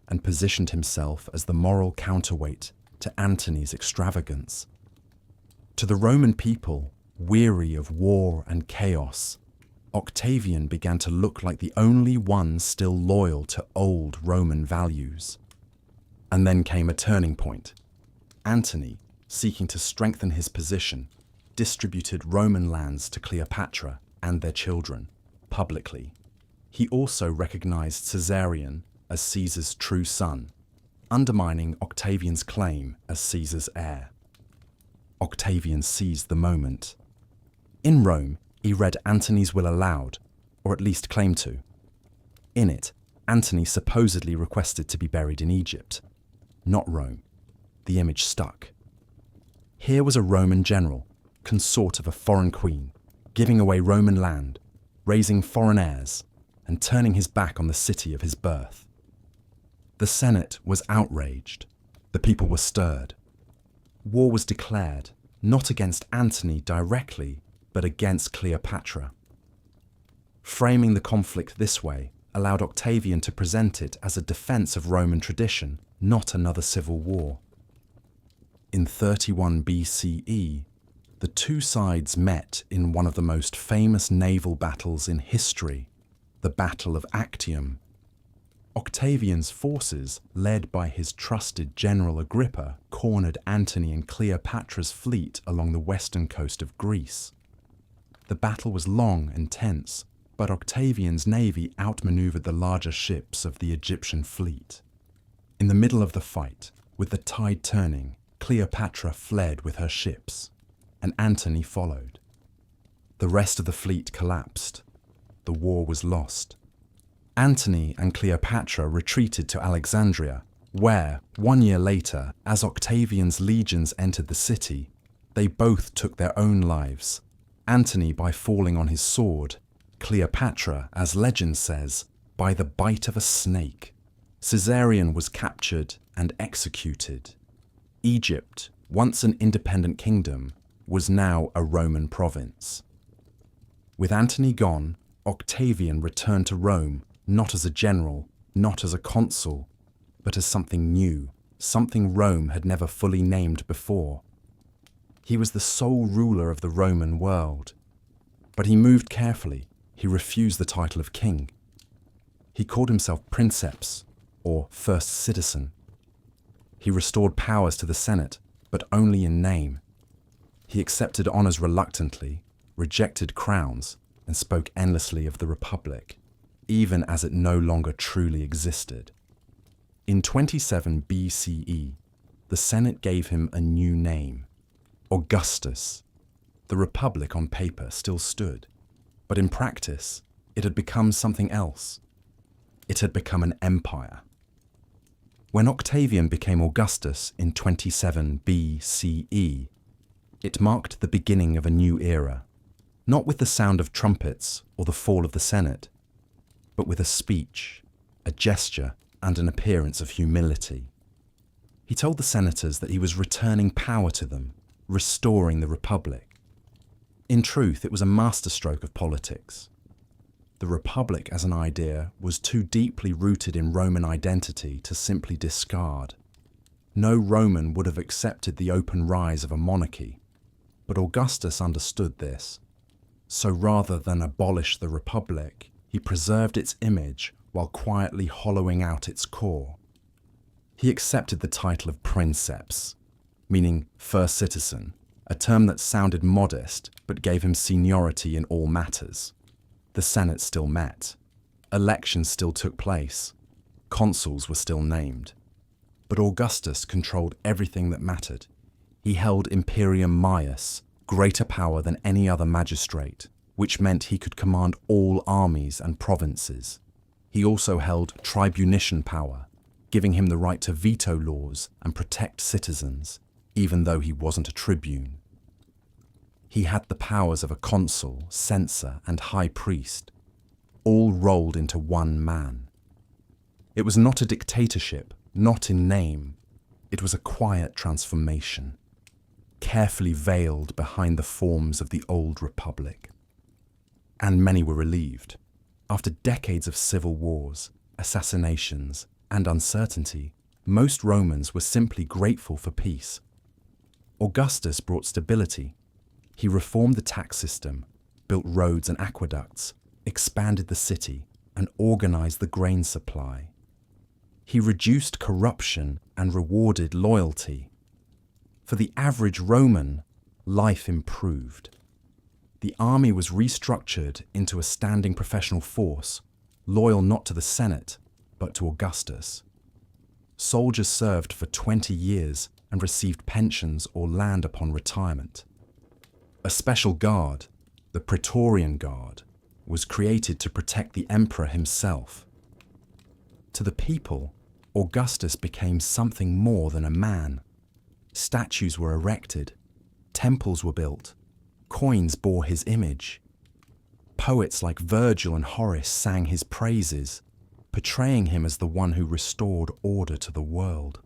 and positioned himself as the moral counterweight to Antony's extravagance. To the Roman people, weary of war and chaos, Octavian began to look like the only one still loyal to old Roman values. And then came a turning point. Antony, seeking to strengthen his position, distributed Roman lands to Cleopatra and their children, publicly. He also recognized Caesarion as Caesar's true son, undermining Octavian's claim as Caesar's heir. Octavian seized the moment. In Rome, he read Antony's will aloud, or at least claimed to. In it, Antony supposedly requested to be buried in Egypt, not Rome. The image stuck. Here was a Roman general, consort of a foreign queen, giving away Roman land, raising foreign heirs, and turning his back on the city of his birth. The Senate was outraged. The people were stirred. War was declared, not against Antony directly, but against Cleopatra. Framing the conflict this way allowed Octavian to present it as a defense of Roman tradition, not another civil war. In 31 BCE, the two sides met in one of the most famous naval battles in history, the Battle of Actium. Octavian's forces, led by his trusted general Agrippa, cornered Antony and Cleopatra's fleet along the western coast of Greece. The battle was long and tense, but Octavian's navy outmaneuvered the larger ships of the Egyptian fleet. In the middle of the fight, with the tide turning, Cleopatra fled with her ships, and Antony followed. The rest of the fleet collapsed. The war was lost. Antony and Cleopatra retreated to Alexandria, where, 1 year later, as Octavian's legions entered the city, they both took their own lives. Antony by falling on his sword, Cleopatra, as legend says, by the bite of a snake. Caesarion was captured and executed. Egypt, once an independent kingdom, was now a Roman province. With Antony gone, Octavian returned to Rome, not as a general, not as a consul, but as something new, something Rome had never fully named before. He was the sole ruler of the Roman world. But he moved carefully. He refused the title of king. He called himself princeps, or first citizen. He restored powers to the Senate, but only in name. He accepted honors reluctantly, rejected crowns, and spoke endlessly of the Republic, even as it no longer truly existed. In 27 BCE, the Senate gave him a new name, Augustus. The Republic on paper still stood, but in practice, it had become something else. It had become an empire. When Octavian became Augustus in 27 BCE, it marked the beginning of a new era, not with the sound of trumpets or the fall of the Senate, but with a speech, a gesture, and an appearance of humility. He told the senators that he was returning power to them, restoring the Republic. In truth, it was a masterstroke of politics. The Republic as an idea was too deeply rooted in Roman identity to simply discard. No Roman would have accepted the open rise of a monarchy, but Augustus understood this. So rather than abolish the Republic, he preserved its image while quietly hollowing out its core. He accepted the title of princeps, meaning first citizen, a term that sounded modest but gave him seniority in all matters. The Senate still met. Elections still took place. Consuls were still named. But Augustus controlled everything that mattered. He held imperium maius, greater power than any other magistrate, which meant he could command all armies and provinces. He also held tribunician power, giving him the right to veto laws and protect citizens, even though he wasn't a tribune. He had the powers of a consul, censor, and high priest, all rolled into one man. It was not a dictatorship, not in name. It was a quiet transformation, carefully veiled behind the forms of the old republic. And many were relieved. After decades of civil wars, assassinations, and uncertainty, most Romans were simply grateful for peace. Augustus brought stability. He reformed the tax system, built roads and aqueducts, expanded the city, and organized the grain supply. He reduced corruption and rewarded loyalty. For the average Roman, life improved. The army was restructured into a standing professional force, loyal not to the Senate, but to Augustus. Soldiers served for 20 years and received pensions or land upon retirement. A special guard, the Praetorian Guard, was created to protect the emperor himself. To the people, Augustus became something more than a man. Statues were erected, temples were built, coins bore his image. Poets like Virgil and Horace sang his praises, portraying him as the one who restored order to the world.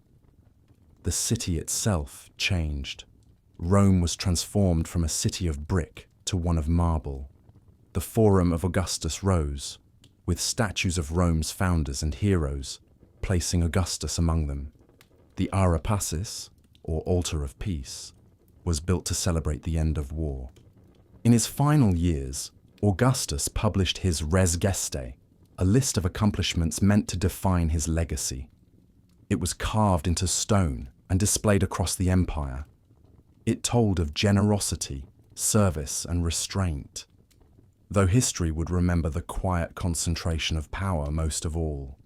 The city itself changed. Rome was transformed from a city of brick to one of marble. The Forum of Augustus rose, with statues of Rome's founders and heroes, placing Augustus among them. The Ara Pacis, or Altar of Peace, was built to celebrate the end of war. In his final years, Augustus published his Res Gestae, a list of accomplishments meant to define his legacy. It was carved into stone and displayed across the empire. It told of generosity, service, and restraint, though history would remember the quiet concentration of power most of all.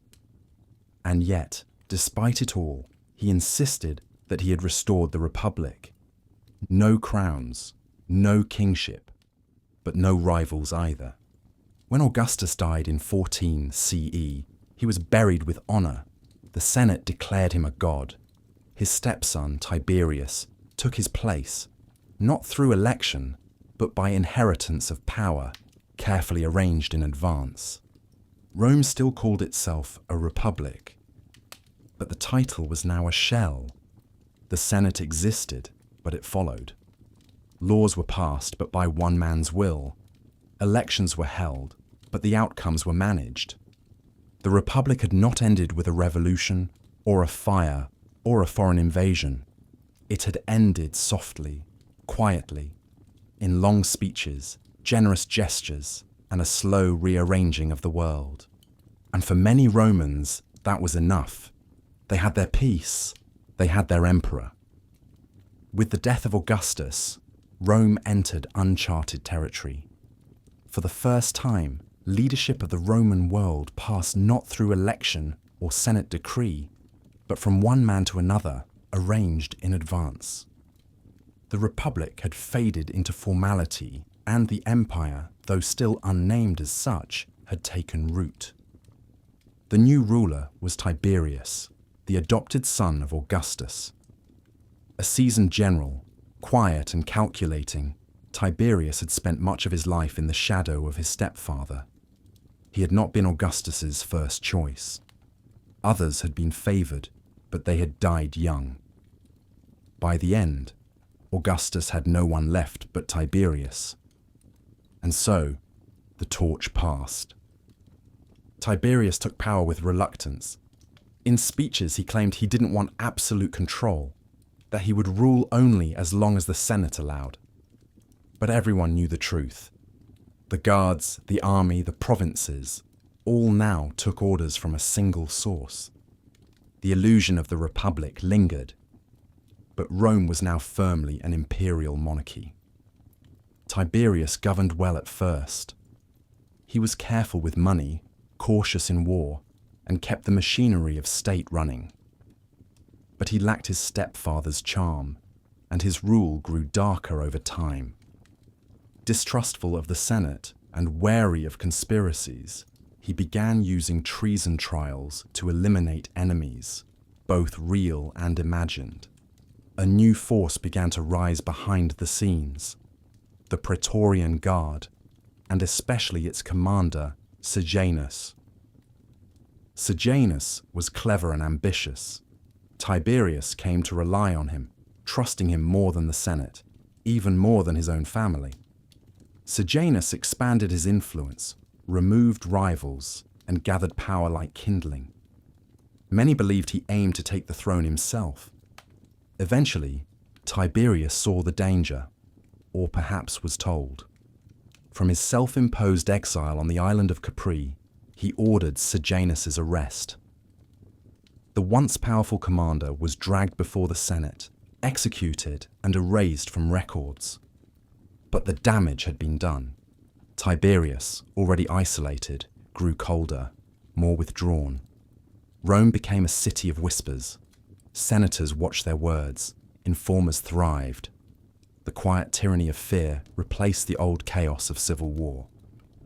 And yet, despite it all, he insisted that he had restored the Republic. No crowns, no kingship, but no rivals either. When Augustus died in 14 CE, he was buried with honor. The Senate declared him a god. His stepson, Tiberius, took his place, not through election, but by inheritance of power, carefully arranged in advance. Rome still called itself a republic, but the title was now a shell. The Senate existed, but it followed. Laws were passed, but by one man's will. Elections were held, but the outcomes were managed. The Republic had not ended with a revolution, or a fire, or a foreign invasion. It had ended softly, quietly, in long speeches, generous gestures, and a slow rearranging of the world. And for many Romans, that was enough. They had their peace. They had their emperor. With the death of Augustus, Rome entered uncharted territory. For the first time, leadership of the Roman world passed not through election or Senate decree, but from one man to another, arranged in advance. The Republic had faded into formality, and the empire, though still unnamed as such, had taken root. The new ruler was Tiberius, the adopted son of Augustus. A seasoned general, quiet and calculating, Tiberius had spent much of his life in the shadow of his stepfather. He had not been Augustus's first choice. Others had been favored, but they had died young. By the end, Augustus had no one left but Tiberius. And so, the torch passed. Tiberius took power with reluctance. In speeches, he claimed he didn't want absolute control, that he would rule only as long as the Senate allowed. But everyone knew the truth. The guards, the army, the provinces, all now took orders from a single source. The illusion of the Republic lingered, but Rome was now firmly an imperial monarchy. Tiberius governed well at first. He was careful with money, cautious in war, and kept the machinery of state running. But he lacked his stepfather's charm, and his rule grew darker over time. Distrustful of the Senate and wary of conspiracies, he began using treason trials to eliminate enemies, both real and imagined. A new force began to rise behind the scenes: the Praetorian Guard, and especially its commander, Sejanus. Sejanus was clever and ambitious. Tiberius came to rely on him, trusting him more than the Senate, even more than his own family. Sejanus expanded his influence, removed rivals, and gathered power like kindling. Many believed he aimed to take the throne himself. Eventually, Tiberius saw the danger, or perhaps was told. From his self-imposed exile on the island of Capri, he ordered Sejanus's arrest. The once powerful commander was dragged before the Senate, executed, and erased from records. But the damage had been done. Tiberius, already isolated, grew colder, more withdrawn. Rome became a city of whispers. Senators watched their words. Informers thrived. The quiet tyranny of fear replaced the old chaos of civil war.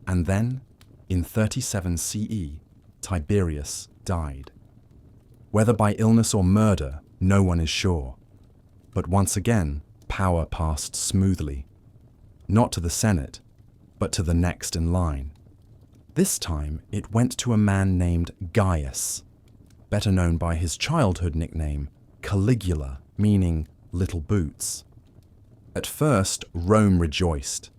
And then, in 37 CE, Tiberius died. Whether by illness or murder, no one is sure. But once again, power passed smoothly. Not to the Senate, but to the next in line. This time, it went to a man named Gaius, better known by his childhood nickname, Caligula, meaning little boots. At first, Rome rejoiced.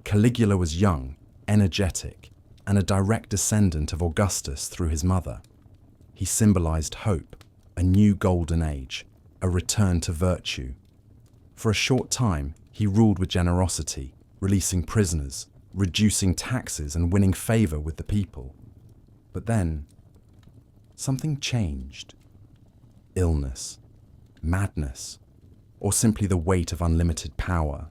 Caligula was young, energetic, and a direct descendant of Augustus through his mother. He symbolized hope, a new golden age, a return to virtue. For a short time, he ruled with generosity, releasing prisoners, reducing taxes, and winning favor with the people. But then, something changed. Illness, madness, or simply the weight of unlimited power.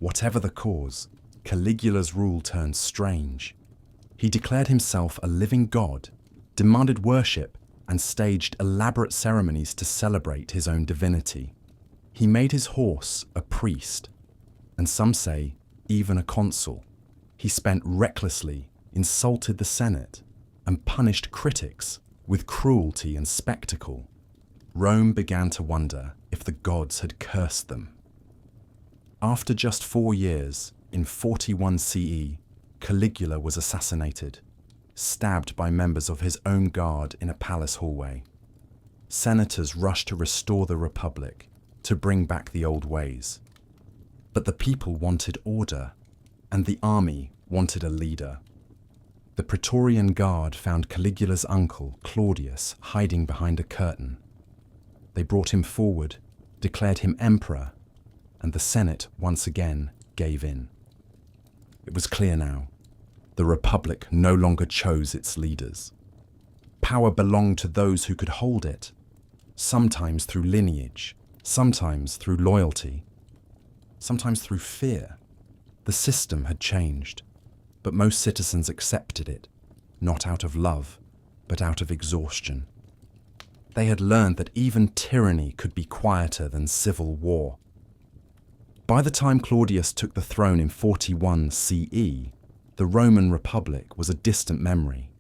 Whatever the cause, Caligula's rule turned strange. He declared himself a living god, demanded worship, and staged elaborate ceremonies to celebrate his own divinity. He made his horse a priest, and some say even a consul. He spent recklessly, insulted the Senate, and punished critics with cruelty and spectacle. Rome began to wonder if the gods had cursed them. After just 4 years, in 41 CE, Caligula was assassinated, stabbed by members of his own guard in a palace hallway. Senators rushed to restore the Republic, to bring back the old ways. But the people wanted order, and the army wanted a leader. The Praetorian Guard found Caligula's uncle, Claudius, hiding behind a curtain. They brought him forward, declared him emperor, and the Senate once again gave in. It was clear now. The Republic no longer chose its leaders. Power belonged to those who could hold it, sometimes through lineage, sometimes through loyalty, sometimes through fear. The system had changed, but most citizens accepted it, not out of love, but out of exhaustion. They had learned that even tyranny could be quieter than civil war. By the time Claudius took the throne in 41 CE, the Roman Republic was a distant memory,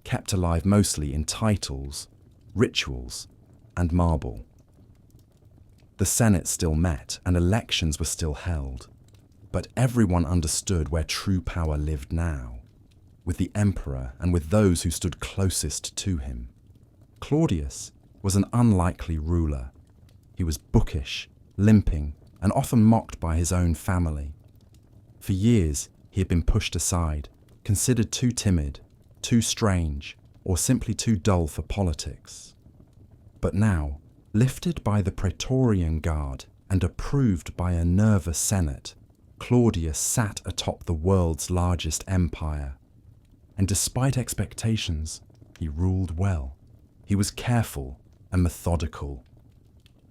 kept alive mostly in titles, rituals, and marble. The Senate still met and elections were still held, but everyone understood where true power lived now, with the emperor and with those who stood closest to him. Claudius was an unlikely ruler. He was bookish, limping, and often mocked by his own family. For years, he had been pushed aside, considered too timid, too strange, or simply too dull for politics. But now, lifted by the Praetorian Guard and approved by a nervous Senate, Claudius sat atop the world's largest empire. And despite expectations, he ruled well. He was careful and methodical.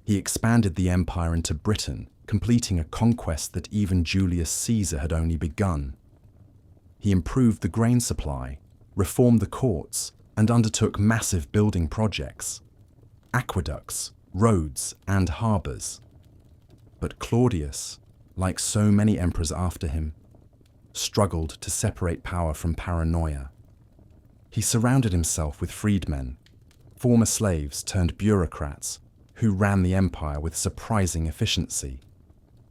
He expanded the empire into Britain, completing a conquest that even Julius Caesar had only begun. He improved the grain supply, reformed the courts, and undertook massive building projects, aqueducts, roads, and harbours. But Claudius, like so many emperors after him, struggled to separate power from paranoia. He surrounded himself with freedmen, former slaves turned bureaucrats, who ran the empire with surprising efficiency.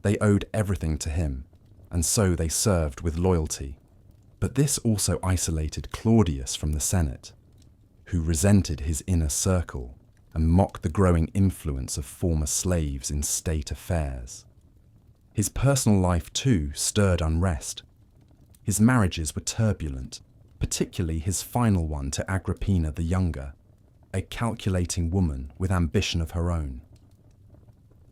They owed everything to him, and so they served with loyalty. But this also isolated Claudius from the Senate, who resented his inner circle and mocked the growing influence of former slaves in state affairs. His personal life too stirred unrest. His marriages were turbulent, particularly his final one to Agrippina the Younger, a calculating woman with ambition of her own.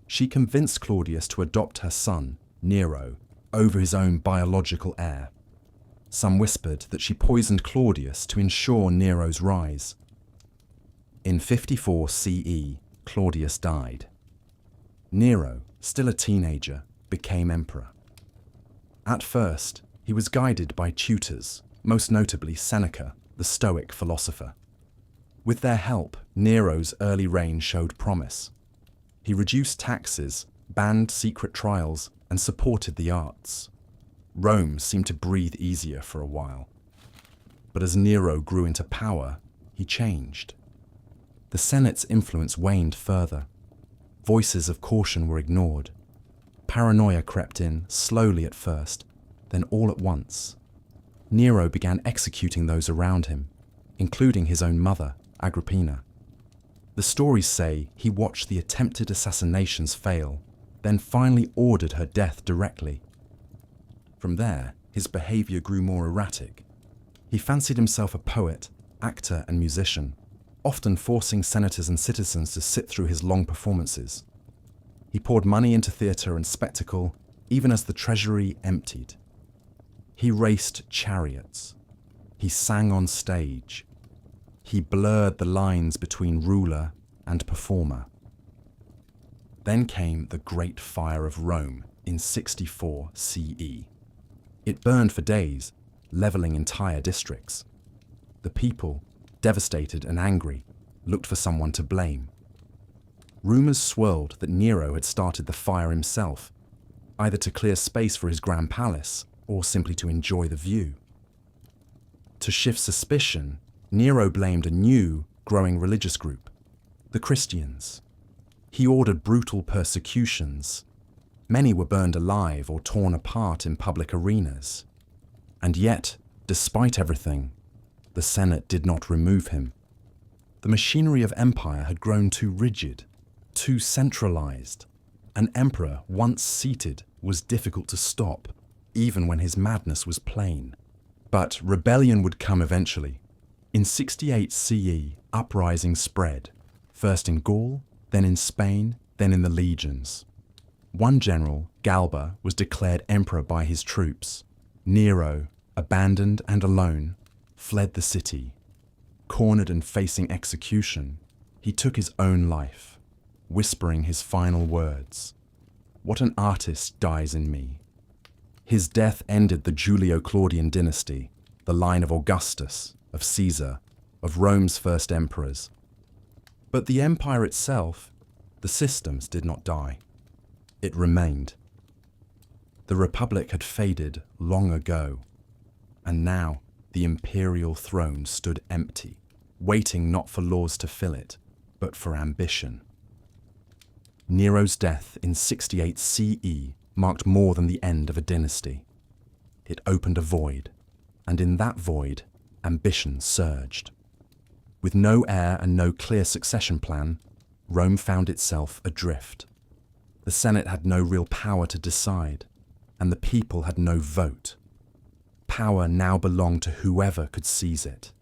She convinced Claudius to adopt her son, Nero, over his own biological heir. Some whispered that she poisoned Claudius to ensure Nero's rise. In 54 CE, Claudius died. Nero, still a teenager, became emperor. At first, he was guided by tutors, most notably Seneca, the Stoic philosopher. With their help, Nero's early reign showed promise. He reduced taxes, banned secret trials, and supported the arts. Rome seemed to breathe easier for a while. But as Nero grew into power, he changed. The Senate's influence waned further. Voices of caution were ignored. Paranoia crept in, slowly at first, then all at once. Nero began executing those around him, including his own mother, Agrippina. The stories say he watched the attempted assassinations fail, then finally ordered her death directly. From there, his behavior grew more erratic. He fancied himself a poet, actor, and musician, often forcing senators and citizens to sit through his long performances. He poured money into theatre and spectacle, even as the treasury emptied. He raced chariots. He sang on stage. He blurred the lines between ruler and performer. Then came the Great Fire of Rome in 64 CE. It burned for days, leveling entire districts. The people, devastated and angry, looked for someone to blame. Rumors swirled that Nero had started the fire himself, either to clear space for his grand palace or simply to enjoy the view. To shift suspicion, Nero blamed a new, growing religious group, the Christians. He ordered brutal persecutions. Many were burned alive or torn apart in public arenas. And yet, despite everything, the Senate did not remove him. The machinery of empire had grown too rigid, too centralized. An emperor once seated was difficult to stop, even when his madness was plain. But rebellion would come eventually. In 68 CE, uprisings spread, first in Gaul, then in Spain, then in the legions. One general, Galba, was declared emperor by his troops. Nero, abandoned and alone, fled the city. Cornered and facing execution, he took his own life, whispering his final words, "What an artist dies in me." His death ended the Julio-Claudian dynasty, the line of Augustus, of Caesar, of Rome's first emperors. But the empire itself, the systems, did not die. It remained. The Republic had faded long ago, and now the imperial throne stood empty, waiting not for laws to fill it, but for ambition. Nero's death in 68 CE marked more than the end of a dynasty. It opened a void, and in that void, ambition surged. With no heir and no clear succession plan, Rome found itself adrift. The Senate had no real power to decide, and the people had no vote. Power now belonged to whoever could seize it.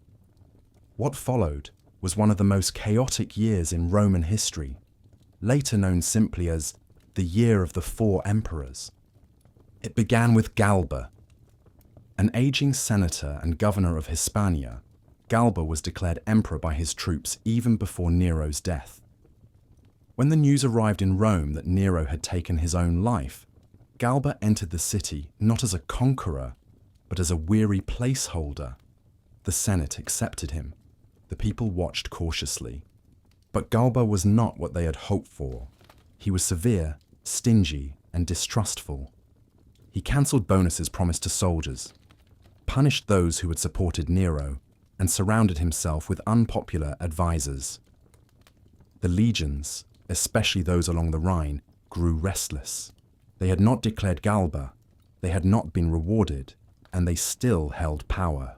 What followed was one of the most chaotic years in Roman history, later known simply as the Year of the Four Emperors. It began with Galba. An aging senator and governor of Hispania, Galba was declared emperor by his troops even before Nero's death. When the news arrived in Rome that Nero had taken his own life, Galba entered the city not as a conqueror, but as a weary placeholder. The Senate accepted him. The people watched cautiously. But Galba was not what they had hoped for. He was severe, stingy, and distrustful. He cancelled bonuses promised to soldiers, punished those who had supported Nero, and surrounded himself with unpopular advisors. The legions, especially those along the Rhine, grew restless. They had not declared Galba, they had not been rewarded, and they still held power.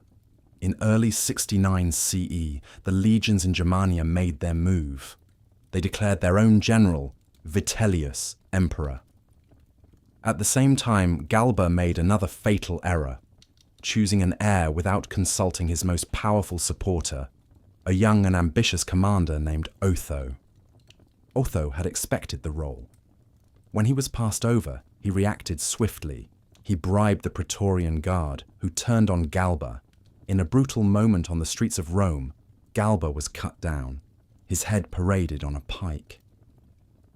In early 69 CE, the legions in Germania made their move. They declared their own general, Vitellius, emperor. At the same time, Galba made another fatal error, choosing an heir without consulting his most powerful supporter, a young and ambitious commander named Otho. Otho had expected the role. When he was passed over, he reacted swiftly. He bribed the Praetorian Guard, who turned on Galba. In a brutal moment on the streets of Rome, Galba was cut down, his head paraded on a pike.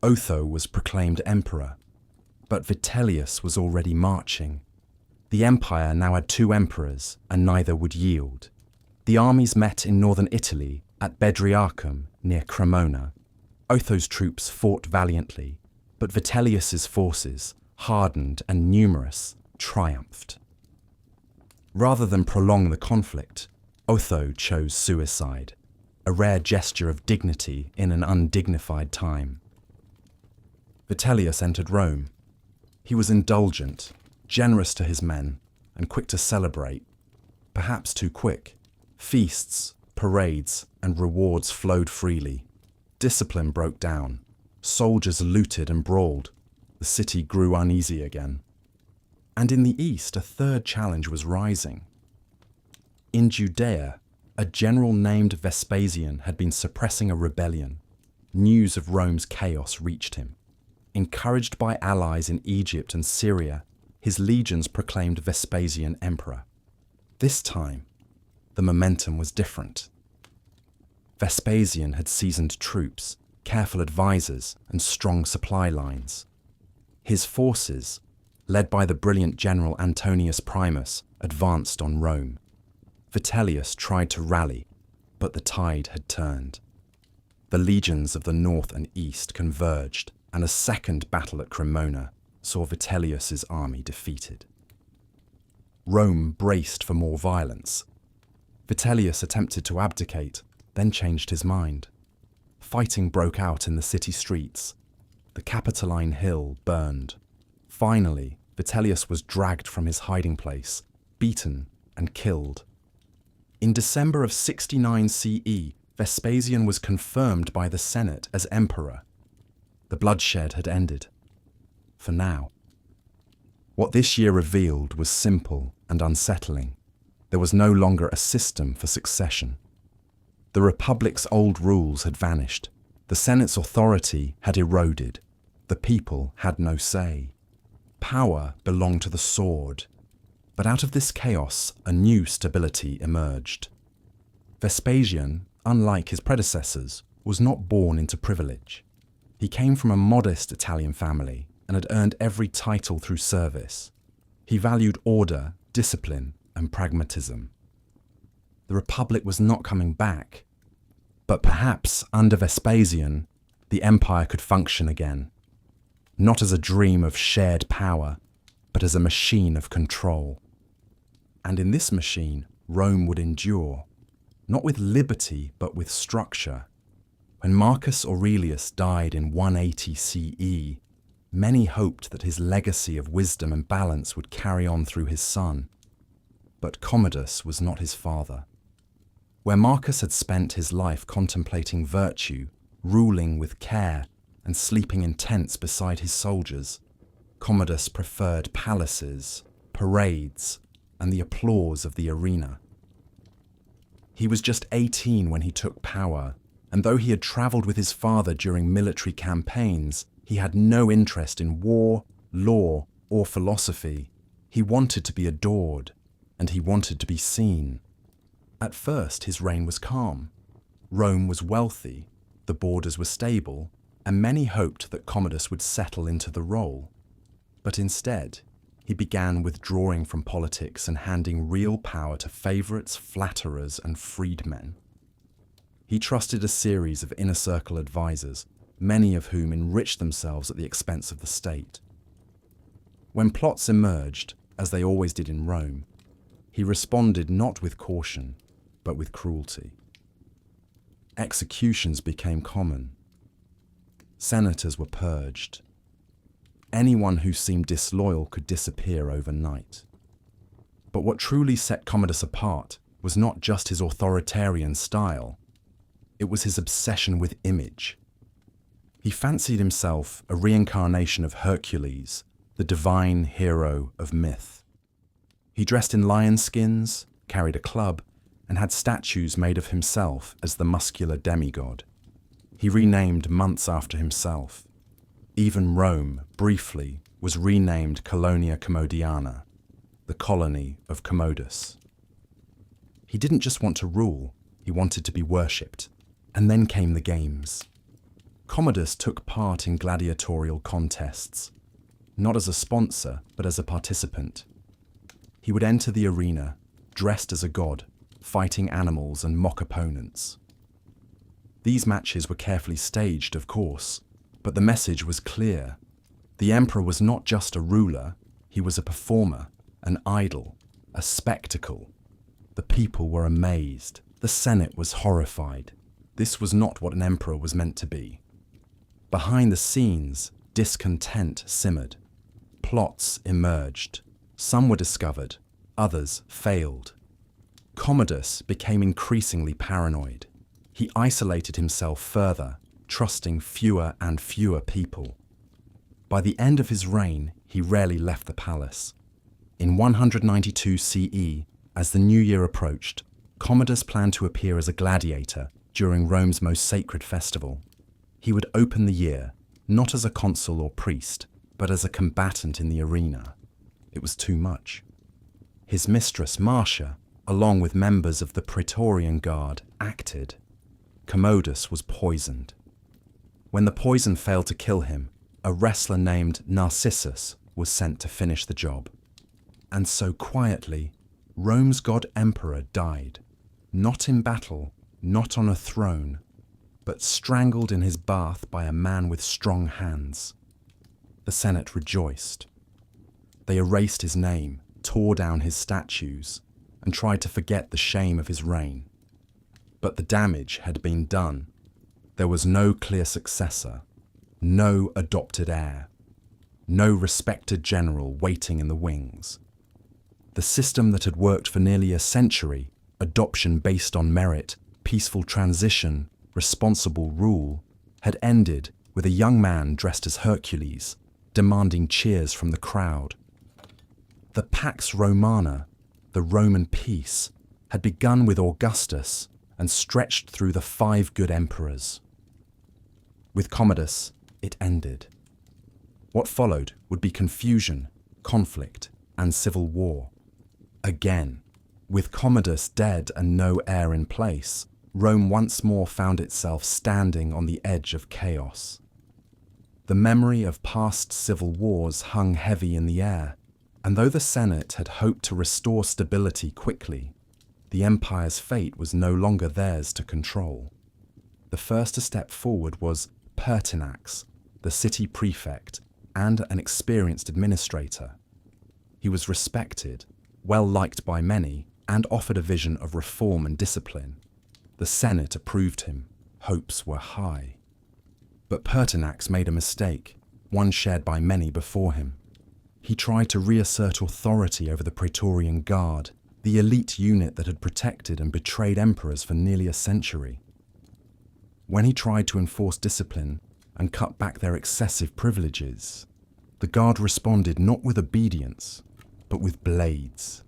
Otho was proclaimed emperor, but Vitellius was already marching. The empire now had two emperors, and neither would yield. The armies met in northern Italy at Bedriacum near Cremona. Otho's troops fought valiantly, but Vitellius's forces, hardened and numerous, triumphed. Rather than prolong the conflict, Otho chose suicide, a rare gesture of dignity in an undignified time. Vitellius entered Rome. He was indulgent, generous to his men, and quick to celebrate. Perhaps too quick. Feasts, parades, and rewards flowed freely. Discipline broke down. Soldiers looted and brawled. The city grew uneasy again. And in the east, a third challenge was rising. In Judea, a general named Vespasian had been suppressing a rebellion. News of Rome's chaos reached him. Encouraged by allies in Egypt and Syria, his legions proclaimed Vespasian emperor. This time, the momentum was different. Vespasian had seasoned troops, careful advisors, and strong supply lines. His forces, led by the brilliant general Antonius Primus, advanced on Rome. Vitellius tried to rally, but the tide had turned. The legions of the north and east converged, and a second battle at Cremona saw Vitellius's army defeated. Rome braced for more violence. Vitellius attempted to abdicate, then changed his mind. Fighting broke out in the city streets. The Capitoline Hill burned. Finally, Vitellius was dragged from his hiding place, beaten and killed. In December of 69 CE, Vespasian was confirmed by the Senate as emperor. The bloodshed had ended. For now. What this year revealed was simple and unsettling. There was no longer a system for succession. The Republic's old rules had vanished. The Senate's authority had eroded. The people had no say. Power belonged to the sword. But out of this chaos, a new stability emerged. Vespasian, unlike his predecessors, was not born into privilege. He came from a modest Italian family and had earned every title through service. He valued order, discipline, and pragmatism. The Republic was not coming back, but perhaps under Vespasian, the empire could function again, not as a dream of shared power, but as a machine of control. And in this machine, Rome would endure, not with liberty, but with structure. When Marcus Aurelius died in 180 CE, many hoped that his legacy of wisdom and balance would carry on through his son. But Commodus was not his father. Where Marcus had spent his life contemplating virtue, ruling with care, and sleeping in tents beside his soldiers, Commodus preferred palaces, parades, and the applause of the arena. He was just 18 when he took power, and though he had travelled with his father during military campaigns, he had no interest in war, law, or philosophy. He wanted to be adored, and he wanted to be seen. At first, his reign was calm. Rome was wealthy, the borders were stable, and many hoped that Commodus would settle into the role. But instead, he began withdrawing from politics and handing real power to favourites, flatterers, and freedmen. He trusted a series of inner circle advisors, many of whom enriched themselves at the expense of the state. When plots emerged, as they always did in Rome, he responded not with caution, but with cruelty. Executions became common. Senators were purged. Anyone who seemed disloyal could disappear overnight. But what truly set Commodus apart was not just his authoritarian style, it was his obsession with image. He fancied himself a reincarnation of Hercules, the divine hero of myth. He dressed in lion skins, carried a club, and had statues made of himself as the muscular demigod. He renamed months after himself. Even Rome, briefly, was renamed Colonia Commodiana, the colony of Commodus. He didn't just want to rule, he wanted to be worshipped. And then came the games. Commodus took part in gladiatorial contests, not as a sponsor, but as a participant. He would enter the arena, dressed as a god, fighting animals and mock opponents. These matches were carefully staged, of course, but the message was clear. The emperor was not just a ruler, he was a performer, an idol, a spectacle. The people were amazed. The Senate was horrified. This was not what an emperor was meant to be. Behind the scenes, discontent simmered. Plots emerged. Some were discovered, others failed. Commodus became increasingly paranoid. He isolated himself further, trusting fewer and fewer people. By the end of his reign, he rarely left the palace. In 192 CE, as the new year approached, Commodus planned to appear as a gladiator during Rome's most sacred festival. He would open the year, not as a consul or priest, but as a combatant in the arena. It was too much. His mistress, Marcia, along with members of the Praetorian Guard, acted. Commodus was poisoned. When the poison failed to kill him, a wrestler named Narcissus was sent to finish the job. And so quietly, Rome's god-emperor died, not in battle, not on a throne, but strangled in his bath by a man with strong hands. The Senate rejoiced. They erased his name, tore down his statues, and tried to forget the shame of his reign. But the damage had been done. There was no clear successor, no adopted heir, no respected general waiting in the wings. The system that had worked for nearly a century, adoption based on merit, peaceful transition, responsible rule, had ended with a young man dressed as Hercules, demanding cheers from the crowd. The Pax Romana, the Roman peace, had begun with Augustus and stretched through the 5 good emperors. With Commodus, it ended. What followed would be confusion, conflict, and civil war. Again, with Commodus dead and no heir in place, Rome once more found itself standing on the edge of chaos. The memory of past civil wars hung heavy in the air, and though the Senate had hoped to restore stability quickly, the empire's fate was no longer theirs to control. The first to step forward was Pertinax, the city prefect and an experienced administrator. He was respected, well liked by many, and offered a vision of reform and discipline. The Senate approved him. Hopes were high. But Pertinax made a mistake, one shared by many before him. He tried to reassert authority over the Praetorian Guard, the elite unit that had protected and betrayed emperors for nearly a century. When he tried to enforce discipline and cut back their excessive privileges, the Guard responded not with obedience, but with blades.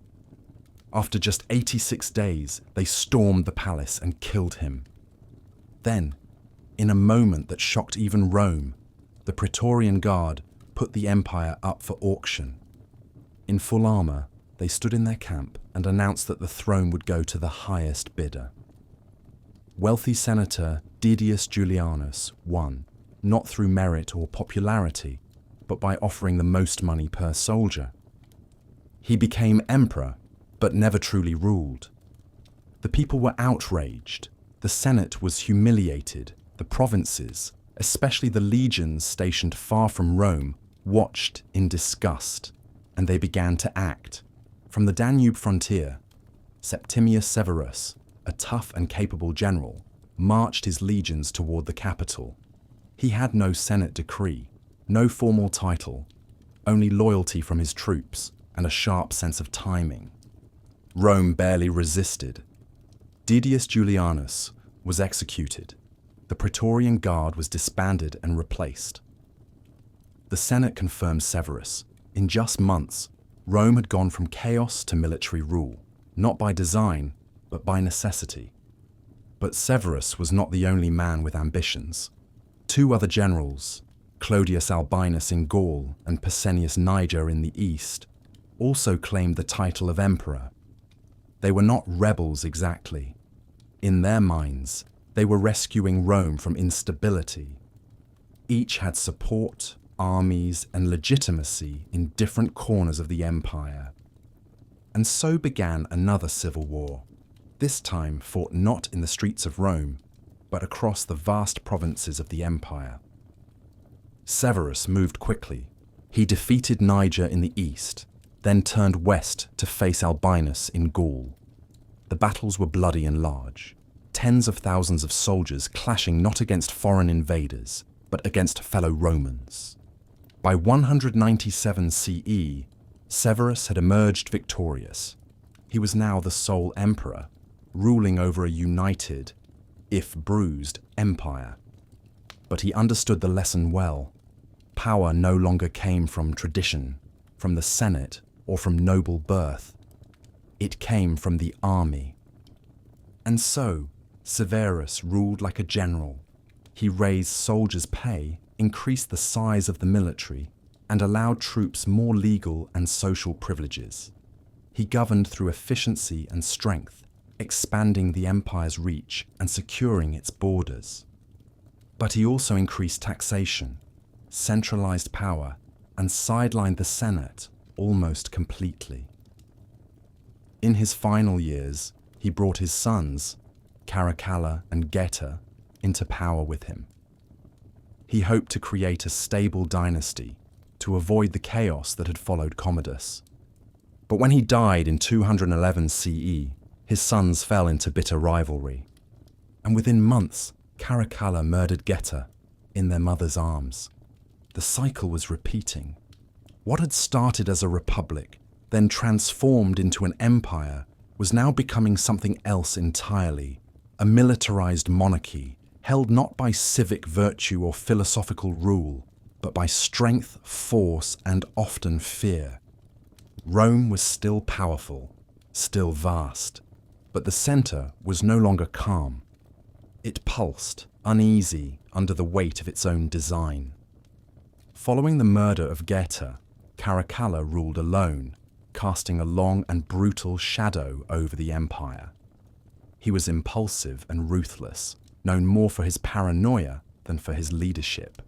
After just 86 days, they stormed the palace and killed him. Then, in a moment that shocked even Rome, the Praetorian Guard put the empire up for auction. In full armor, they stood in their camp and announced that the throne would go to the highest bidder. Wealthy Senator Didius Julianus won, not through merit or popularity, but by offering the most money per soldier. He became emperor, but never truly ruled. The people were outraged, the Senate was humiliated, the provinces, especially the legions stationed far from Rome, watched in disgust, and they began to act. From the Danube frontier, Septimius Severus, a tough and capable general, marched his legions toward the capital. He had no Senate decree, no formal title, only loyalty from his troops and a sharp sense of timing. Rome barely resisted. Didius Julianus was executed. The Praetorian Guard was disbanded and replaced. The Senate confirmed Severus. In just months, Rome had gone from chaos to military rule, not by design, but by necessity. But Severus was not the only man with ambitions. 2 other generals, Clodius Albinus in Gaul and Pescennius Niger in the east, also claimed the title of emperor. They were not rebels exactly. In their minds, they were rescuing Rome from instability. Each had support, armies, and legitimacy in different corners of the empire. And so began another civil war, this time fought not in the streets of Rome, but across the vast provinces of the empire. Severus moved quickly. He defeated Niger in the east, then turned west to face Albinus in Gaul. The battles were bloody and large, tens of thousands of soldiers clashing not against foreign invaders, but against fellow Romans. By 197 CE, Severus had emerged victorious. He was now the sole emperor, ruling over a united, if bruised, empire. But he understood the lesson well. Power no longer came from tradition, from the Senate, or from noble birth. It came from the army. And so, Severus ruled like a general. He raised soldiers' pay, increased the size of the military, and allowed troops more legal and social privileges. He governed through efficiency and strength, expanding the empire's reach and securing its borders. But he also increased taxation, centralized power, and sidelined the Senate almost completely. In his final years, he brought his sons, Caracalla and Geta, into power with him. He hoped to create a stable dynasty to avoid the chaos that had followed Commodus. But when he died in 211 CE, his sons fell into bitter rivalry. And within months, Caracalla murdered Geta in their mother's arms. The cycle was repeating. What had started as a republic, then transformed into an empire, was now becoming something else entirely, a militarized monarchy, held not by civic virtue or philosophical rule, but by strength, force, and often fear. Rome was still powerful, still vast, but the center was no longer calm. It pulsed, uneasy, under the weight of its own design. Following the murder of Geta, Caracalla ruled alone, casting a long and brutal shadow over the empire. He was impulsive and ruthless, known more for his paranoia than for his leadership.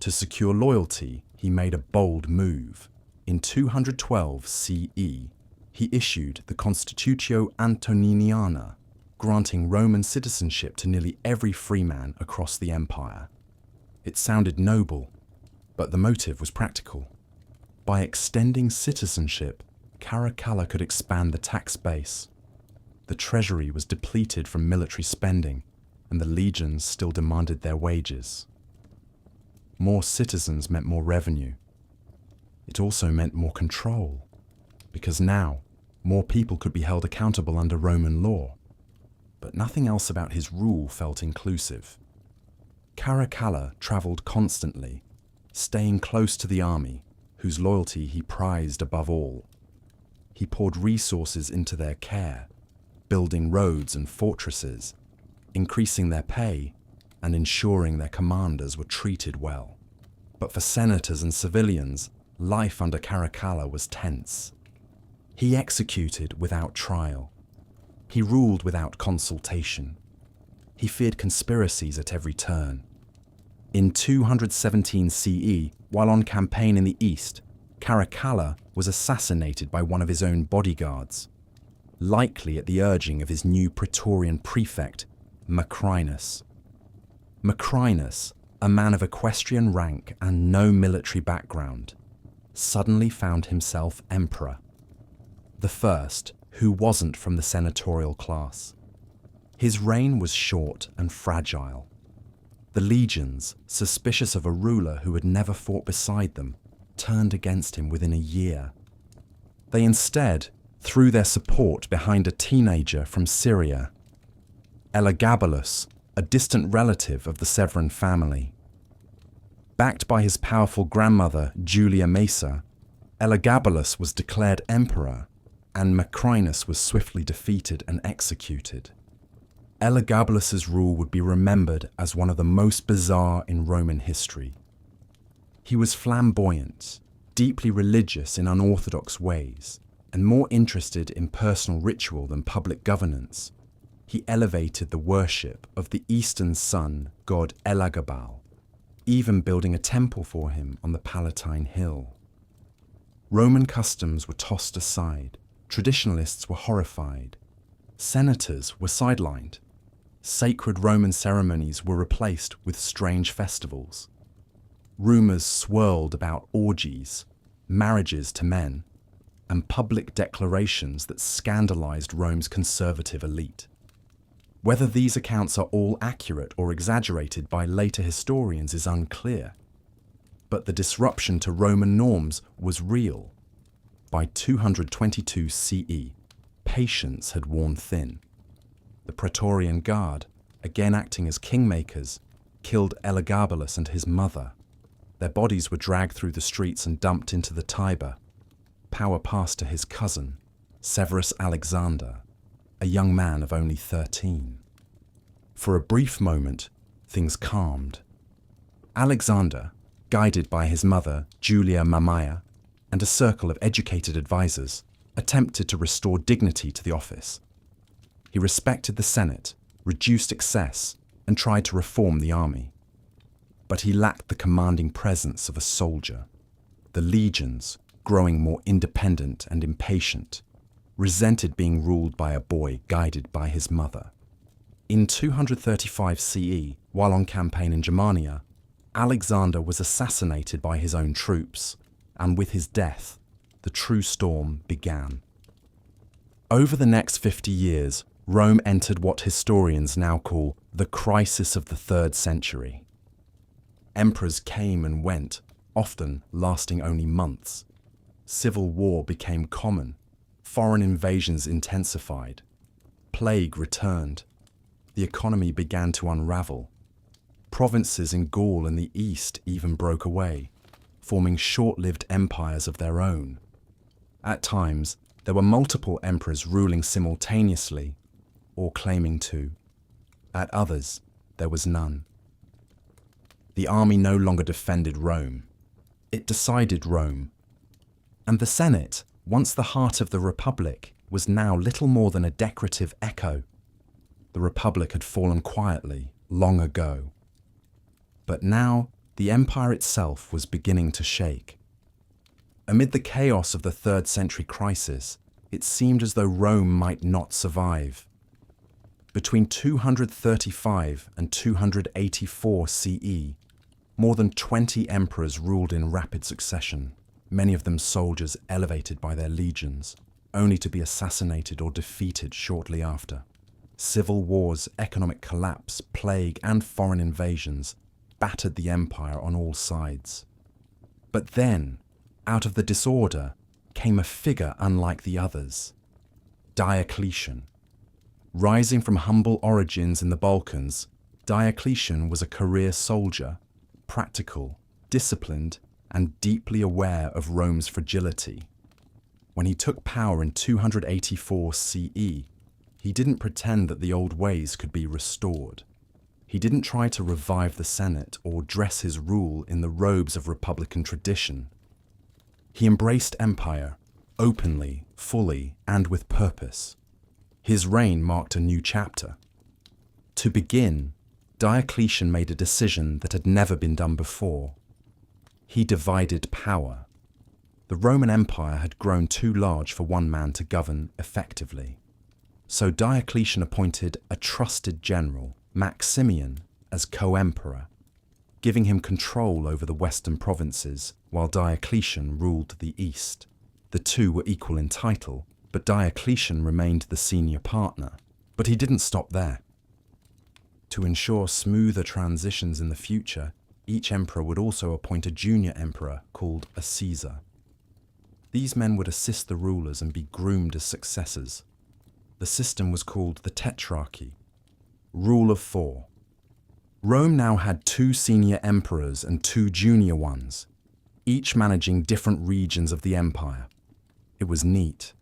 To secure loyalty, he made a bold move. In 212 CE, he issued the Constitutio Antoniniana, granting Roman citizenship to nearly every freeman across the empire. It sounded noble, but the motive was practical. By extending citizenship, Caracalla could expand the tax base. The treasury was depleted from military spending, and the legions still demanded their wages. More citizens meant more revenue. It also meant more control, because now more people could be held accountable under Roman law. But nothing else about his rule felt inclusive. Caracalla traveled constantly, staying close to the army, whose loyalty he prized above all. He poured resources into their care, building roads and fortresses, increasing their pay, and ensuring their commanders were treated well. But for senators and civilians, life under Caracalla was tense. He executed without trial. He ruled without consultation. He feared conspiracies at every turn. In 217 CE, while on campaign in the east, Caracalla was assassinated by one of his own bodyguards, likely at the urging of his new Praetorian prefect, Macrinus. Macrinus, a man of equestrian rank and no military background, suddenly found himself emperor. The first who wasn't from the senatorial class. His reign was short and fragile. The legions, suspicious of a ruler who had never fought beside them, turned against him within a year. They instead threw their support behind a teenager from Syria, Elagabalus, a distant relative of the Severan family. Backed by his powerful grandmother, Julia Caesar, Elagabalus was declared emperor, and Macrinus was swiftly defeated and executed. Elagabalus's rule would be remembered as one of the most bizarre in Roman history. He was flamboyant, deeply religious in unorthodox ways, and more interested in personal ritual than public governance. He elevated the worship of the eastern sun god Elagabal, even building a temple for him on the Palatine Hill. Roman customs were tossed aside. Traditionalists were horrified. Senators were sidelined. Sacred Roman ceremonies were replaced with strange festivals. Rumors swirled about orgies, marriages to men, and public declarations that scandalized Rome's conservative elite. Whether these accounts are all accurate or exaggerated by later historians is unclear. But the disruption to Roman norms was real. By 222 CE, patience had worn thin. The Praetorian Guard, again acting as kingmakers, killed Elagabalus and his mother. Their bodies were dragged through the streets and dumped into the Tiber. Power passed to his cousin, Severus Alexander, a young man of only 13. For a brief moment, things calmed. Alexander, guided by his mother, Julia Mamaea, and a circle of educated advisors, attempted to restore dignity to the office. He respected the Senate, reduced excess, and tried to reform the army. But he lacked the commanding presence of a soldier. The legions, growing more independent and impatient, resented being ruled by a boy guided by his mother. In 235 CE, while on campaign in Germania, Alexander was assassinated by his own troops, and with his death, the true storm began. Over the next 50 years, Rome entered what historians now call the crisis of the 3rd century. Emperors came and went, often lasting only months. Civil war became common. Foreign invasions intensified. Plague returned. The economy began to unravel. Provinces in Gaul and the East even broke away, forming short-lived empires of their own. At times, there were multiple emperors ruling simultaneously, or claiming to. At others, there was none. The army no longer defended Rome. It decided Rome. And the Senate, once the heart of the Republic, was now little more than a decorative echo. The Republic had fallen quietly, long ago. But now, the empire itself was beginning to shake. Amid the chaos of the 3rd century crisis, it seemed as though Rome might not survive. Between 235 and 284 CE, more than 20 emperors ruled in rapid succession, many of them soldiers elevated by their legions, only to be assassinated or defeated shortly after. Civil wars, economic collapse, plague, and foreign invasions battered the empire on all sides. But then, out of the disorder, came a figure unlike the others: Diocletian. Rising from humble origins in the Balkans, Diocletian was a career soldier, practical, disciplined, and deeply aware of Rome's fragility. When he took power in 284 CE, he didn't pretend that the old ways could be restored. He didn't try to revive the Senate or dress his rule in the robes of republican tradition. He embraced empire, openly, fully, and with purpose. His reign marked a new chapter. To begin, Diocletian made a decision that had never been done before. He divided power. The Roman Empire had grown too large for one man to govern effectively. So Diocletian appointed a trusted general, Maximian, as co-emperor, giving him control over the western provinces while Diocletian ruled the east. The two were equal in title, but Diocletian remained the senior partner. But he didn't stop there. To ensure smoother transitions in the future, each emperor would also appoint a junior emperor called a Caesar. These men would assist the rulers and be groomed as successors. The system was called the Tetrarchy, rule of 4. Rome now had 2 senior emperors and 2 junior ones, each managing different regions of the empire. It was neat,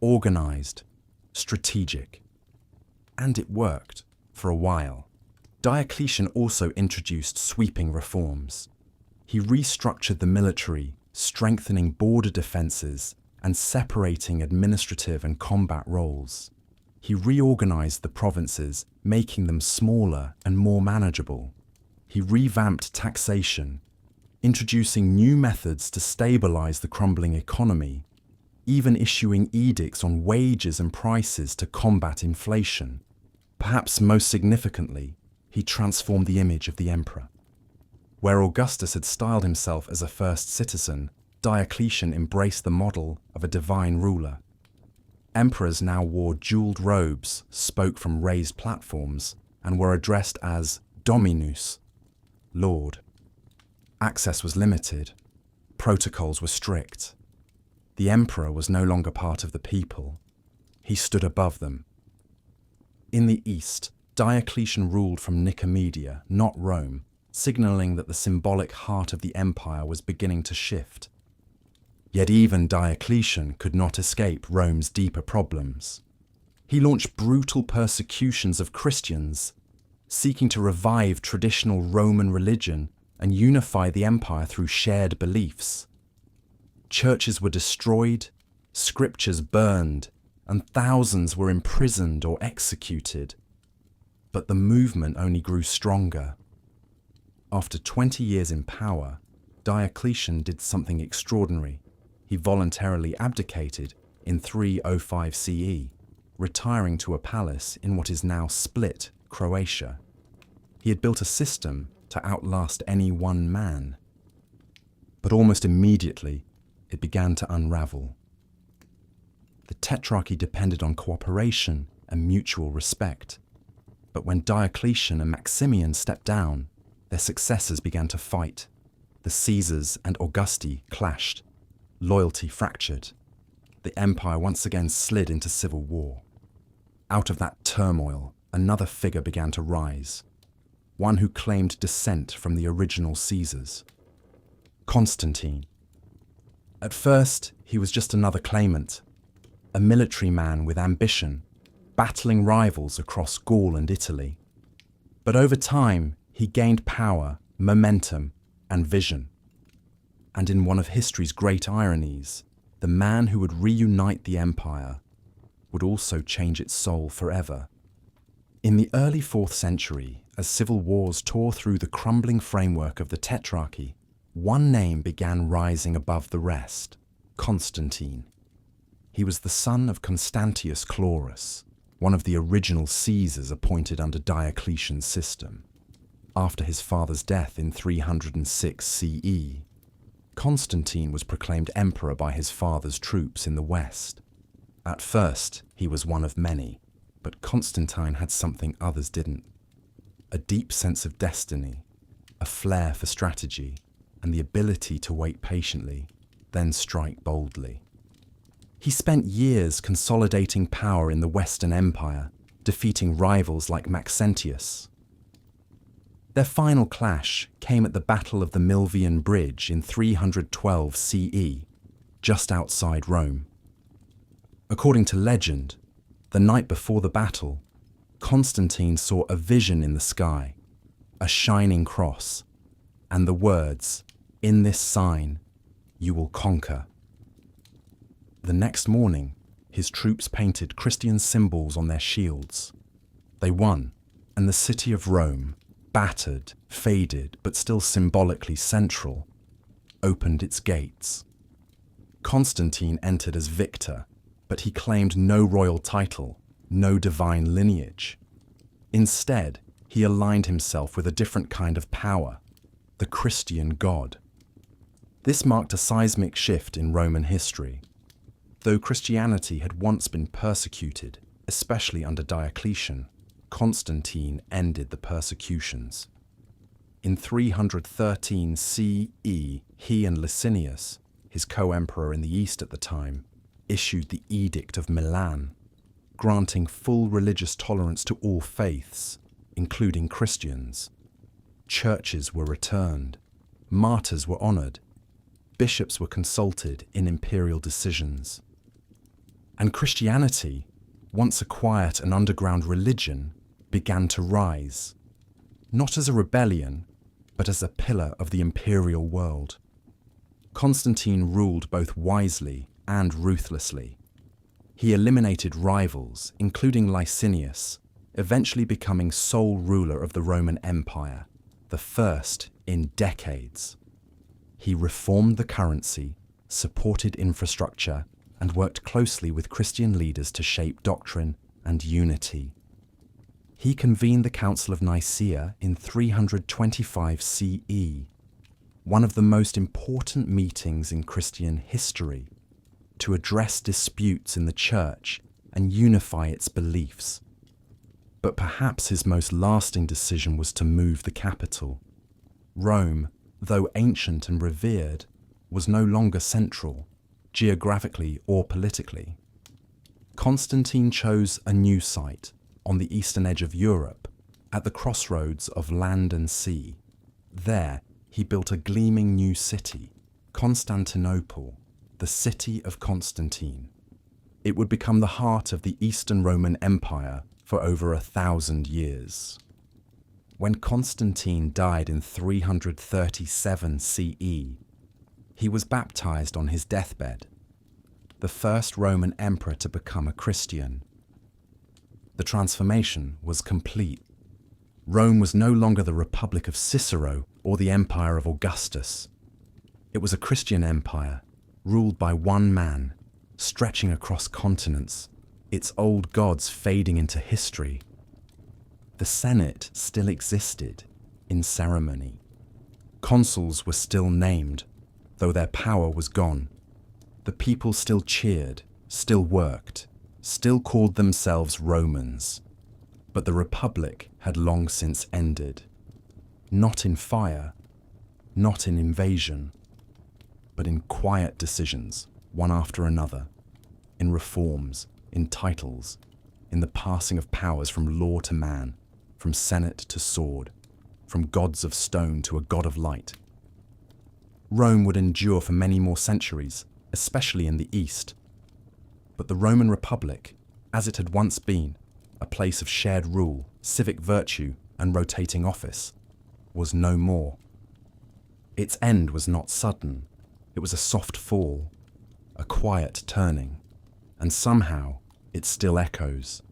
organized, strategic. And it worked, for a while. Diocletian also introduced sweeping reforms. He restructured the military, strengthening border defenses and separating administrative and combat roles. He reorganized the provinces, making them smaller and more manageable. He revamped taxation, introducing new methods to stabilize the crumbling economy, even issuing edicts on wages and prices to combat inflation. Perhaps most significantly, he transformed the image of the emperor. Where Augustus had styled himself as a first citizen, Diocletian embraced the model of a divine ruler. Emperors now wore jeweled robes, spoke from raised platforms, and were addressed as Dominus, Lord. Access was limited. Protocols were strict. The emperor was no longer part of the people. He stood above them. In the east, Diocletian ruled from Nicomedia, not Rome, signaling that the symbolic heart of the empire was beginning to shift. Yet even Diocletian could not escape Rome's deeper problems. He launched brutal persecutions of Christians, seeking to revive traditional Roman religion and unify the empire through shared beliefs. Churches were destroyed, scriptures burned, and thousands were imprisoned or executed. But the movement only grew stronger. After 20 years in power, Diocletian did something extraordinary. He voluntarily abdicated in 305 CE, retiring to a palace in what is now Split, Croatia. He had built a system to outlast any one man. But almost immediately, it began to unravel. The tetrarchy depended on cooperation and mutual respect. But when Diocletian and Maximian stepped down, their successors began to fight. The Caesars and Augusti clashed. Loyalty fractured. The empire once again slid into civil war. Out of that turmoil, another figure began to rise. One who claimed descent from the original Caesars. Constantine. At first, he was just another claimant. A military man with ambition, battling rivals across Gaul and Italy. But over time, he gained power, momentum, and vision. And in one of history's great ironies, the man who would reunite the empire would also change its soul forever. In the early 4th century, as civil wars tore through the crumbling framework of the Tetrarchy, one name began rising above the rest: Constantine. He was the son of Constantius Chlorus, one of the original Caesars appointed under Diocletian's system. After his father's death in 306 CE, Constantine was proclaimed emperor by his father's troops in the west. At first, he was one of many, but Constantine had something others didn't: a deep sense of destiny, a flair for strategy, and the ability to wait patiently, then strike boldly. He spent years consolidating power in the Western Empire, defeating rivals like Maxentius. Their final clash came at the Battle of the Milvian Bridge in 312 CE, just outside Rome. According to legend, the night before the battle, Constantine saw a vision in the sky, a shining cross, and the words, "In this sign, you will conquer." The next morning, his troops painted Christian symbols on their shields. They won, and the city of Rome, battered, faded, but still symbolically central, opened its gates. Constantine entered as victor, but he claimed no royal title, no divine lineage. Instead, he aligned himself with a different kind of power: the Christian God. This marked a seismic shift in Roman history. Though Christianity had once been persecuted, especially under Diocletian, Constantine ended the persecutions. In 313 CE, he and Licinius, his co-emperor in the east at the time, issued the Edict of Milan, granting full religious tolerance to all faiths, including Christians. Churches were returned, martyrs were honored, bishops were consulted in imperial decisions. And Christianity, once a quiet and underground religion, began to rise, not as a rebellion, but as a pillar of the imperial world. Constantine ruled both wisely and ruthlessly. He eliminated rivals, including Licinius, eventually becoming sole ruler of the Roman Empire, the first in decades. He reformed the currency, supported infrastructure, and worked closely with Christian leaders to shape doctrine and unity. He convened the Council of Nicaea in 325 CE, one of the most important meetings in Christian history, to address disputes in the Church and unify its beliefs. But perhaps his most lasting decision was to move the capital. Rome, though ancient and revered, was no longer central, geographically or politically. Constantine chose a new site on the eastern edge of Europe, at the crossroads of land and sea. There, he built a gleaming new city, Constantinople, the city of Constantine. It would become the heart of the Eastern Roman Empire for over 1,000 years. When Constantine died in 337 CE, he was baptized on his deathbed. the first Roman emperor to become a Christian. The transformation was complete. Rome was no longer the Republic of Cicero or the Empire of Augustus. It was a Christian empire, ruled by one man, stretching across continents, its old gods fading into history. The Senate still existed, in ceremony. Consuls were still named, though their power was gone. The people still cheered, still worked, still called themselves Romans. But the Republic had long since ended. Not in fire, not in invasion, but in quiet decisions, one after another, in reforms, in titles, in the passing of powers from law to man, from senate to sword, from gods of stone to a god of light. Rome would endure for many more centuries, especially in the East. But the Roman Republic, as it had once been, a place of shared rule, civic virtue, and rotating office, was no more. Its end was not sudden. It was a soft fall, a quiet turning, and somehow it still echoes.